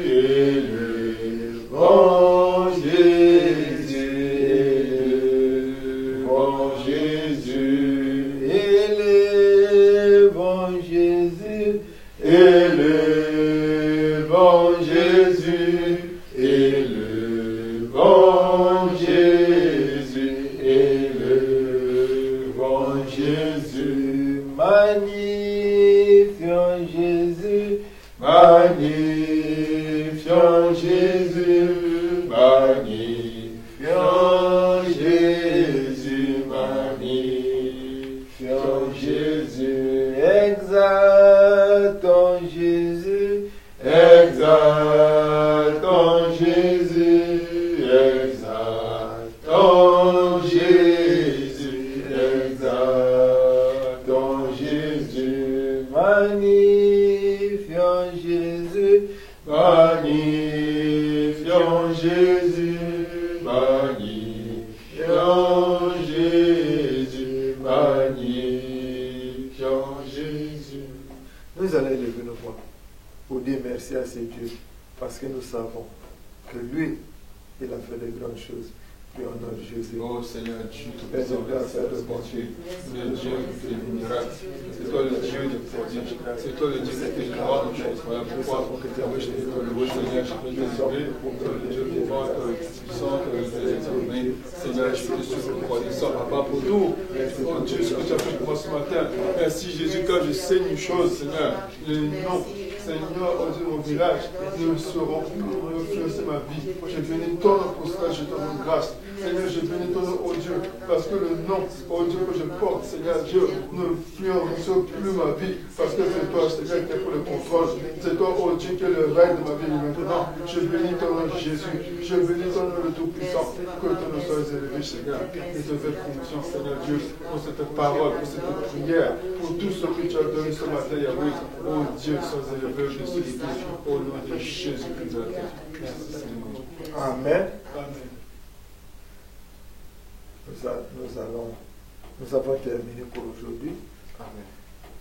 élevons Jésus, élevons Jésus,
élevons Jésus,
élevons Jésus, élevons Jésus, élevons Jésus,
magnifions Jésus,
magnifions Jésus, magnifions Jésus, magnifions Jésus,
exaltons Jésus,
exaltons Jésus, exaltons Jésus, exaltons Jésus,
magnifions Jésus,
magnifions Jésus, magnifions Jésus, magnifions Jésus.
Nous allons élever nos voix pour dire merci à ce Dieu, parce que nous savons que lui, il a fait de grandes choses. Puis au nom de Jésus.
Oh Seigneur Dieu,
Père de grâce et de bonté,
le Dieu des miracles, c'est toi le Dieu des prodiges, c'est toi le Dieu qui fait grandes choses. Voilà pourquoi je te loue, Seigneur, je peux t'élever, toi le Dieu vivant, toi le puissant, toi le Dieu exalté. Seigneur, je te suis reconnaissant, Papa, pour tout. Oh Dieu, ce que tu as fait pour moi ce matin. Merci Jésus, quand je saigne une chose, Seigneur, le nom. Seigneur, oh Dieu, mon village, nous serons pour influencer ma vie. Je bénis ton nom pour cela, je te rends grâce. Seigneur, je bénis ton nom, oh Dieu, parce que le nom, oh Dieu, que je porte, Seigneur Dieu, n'influence plus ma vie, parce que c'est toi, Seigneur, qui es pour le contrôle. C'est toi, oh Dieu, qui est le règne de ma vie maintenant. Je bénis ton nom, Jésus. Je bénis ton nom, le Tout-Puissant. Que ton nom soit élevé, Seigneur. Et te fais confiance, Seigneur Dieu, pour cette parole, pour cette prière, pour tout ce que tu as donné ce matin, Yahweh. Oh Dieu, sois élevé. Au nom de Jésus-Christ.
Amen.
Amen.
Nous avons terminé pour aujourd'hui.
Amen.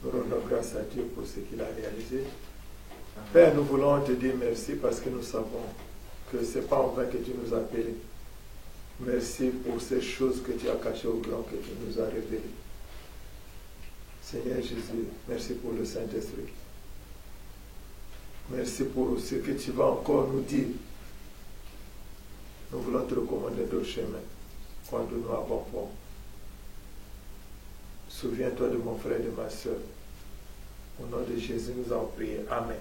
Nous rendons grâce à Dieu pour ce qu'il a réalisé. Amen. Père, nous voulons te dire merci parce que nous savons que ce n'est pas en vain que tu nous as appelés. Merci pour ces choses que tu as cachées au grand, que tu nous as révélées. Seigneur Jésus, merci pour le Saint-Esprit. Merci pour ce que tu vas encore nous dire. Nous voulons te recommander d'autres chemins quand nous avons peur. Souviens-toi de mon frère et de ma soeur. Au nom de Jésus, nous avons prié. Amen.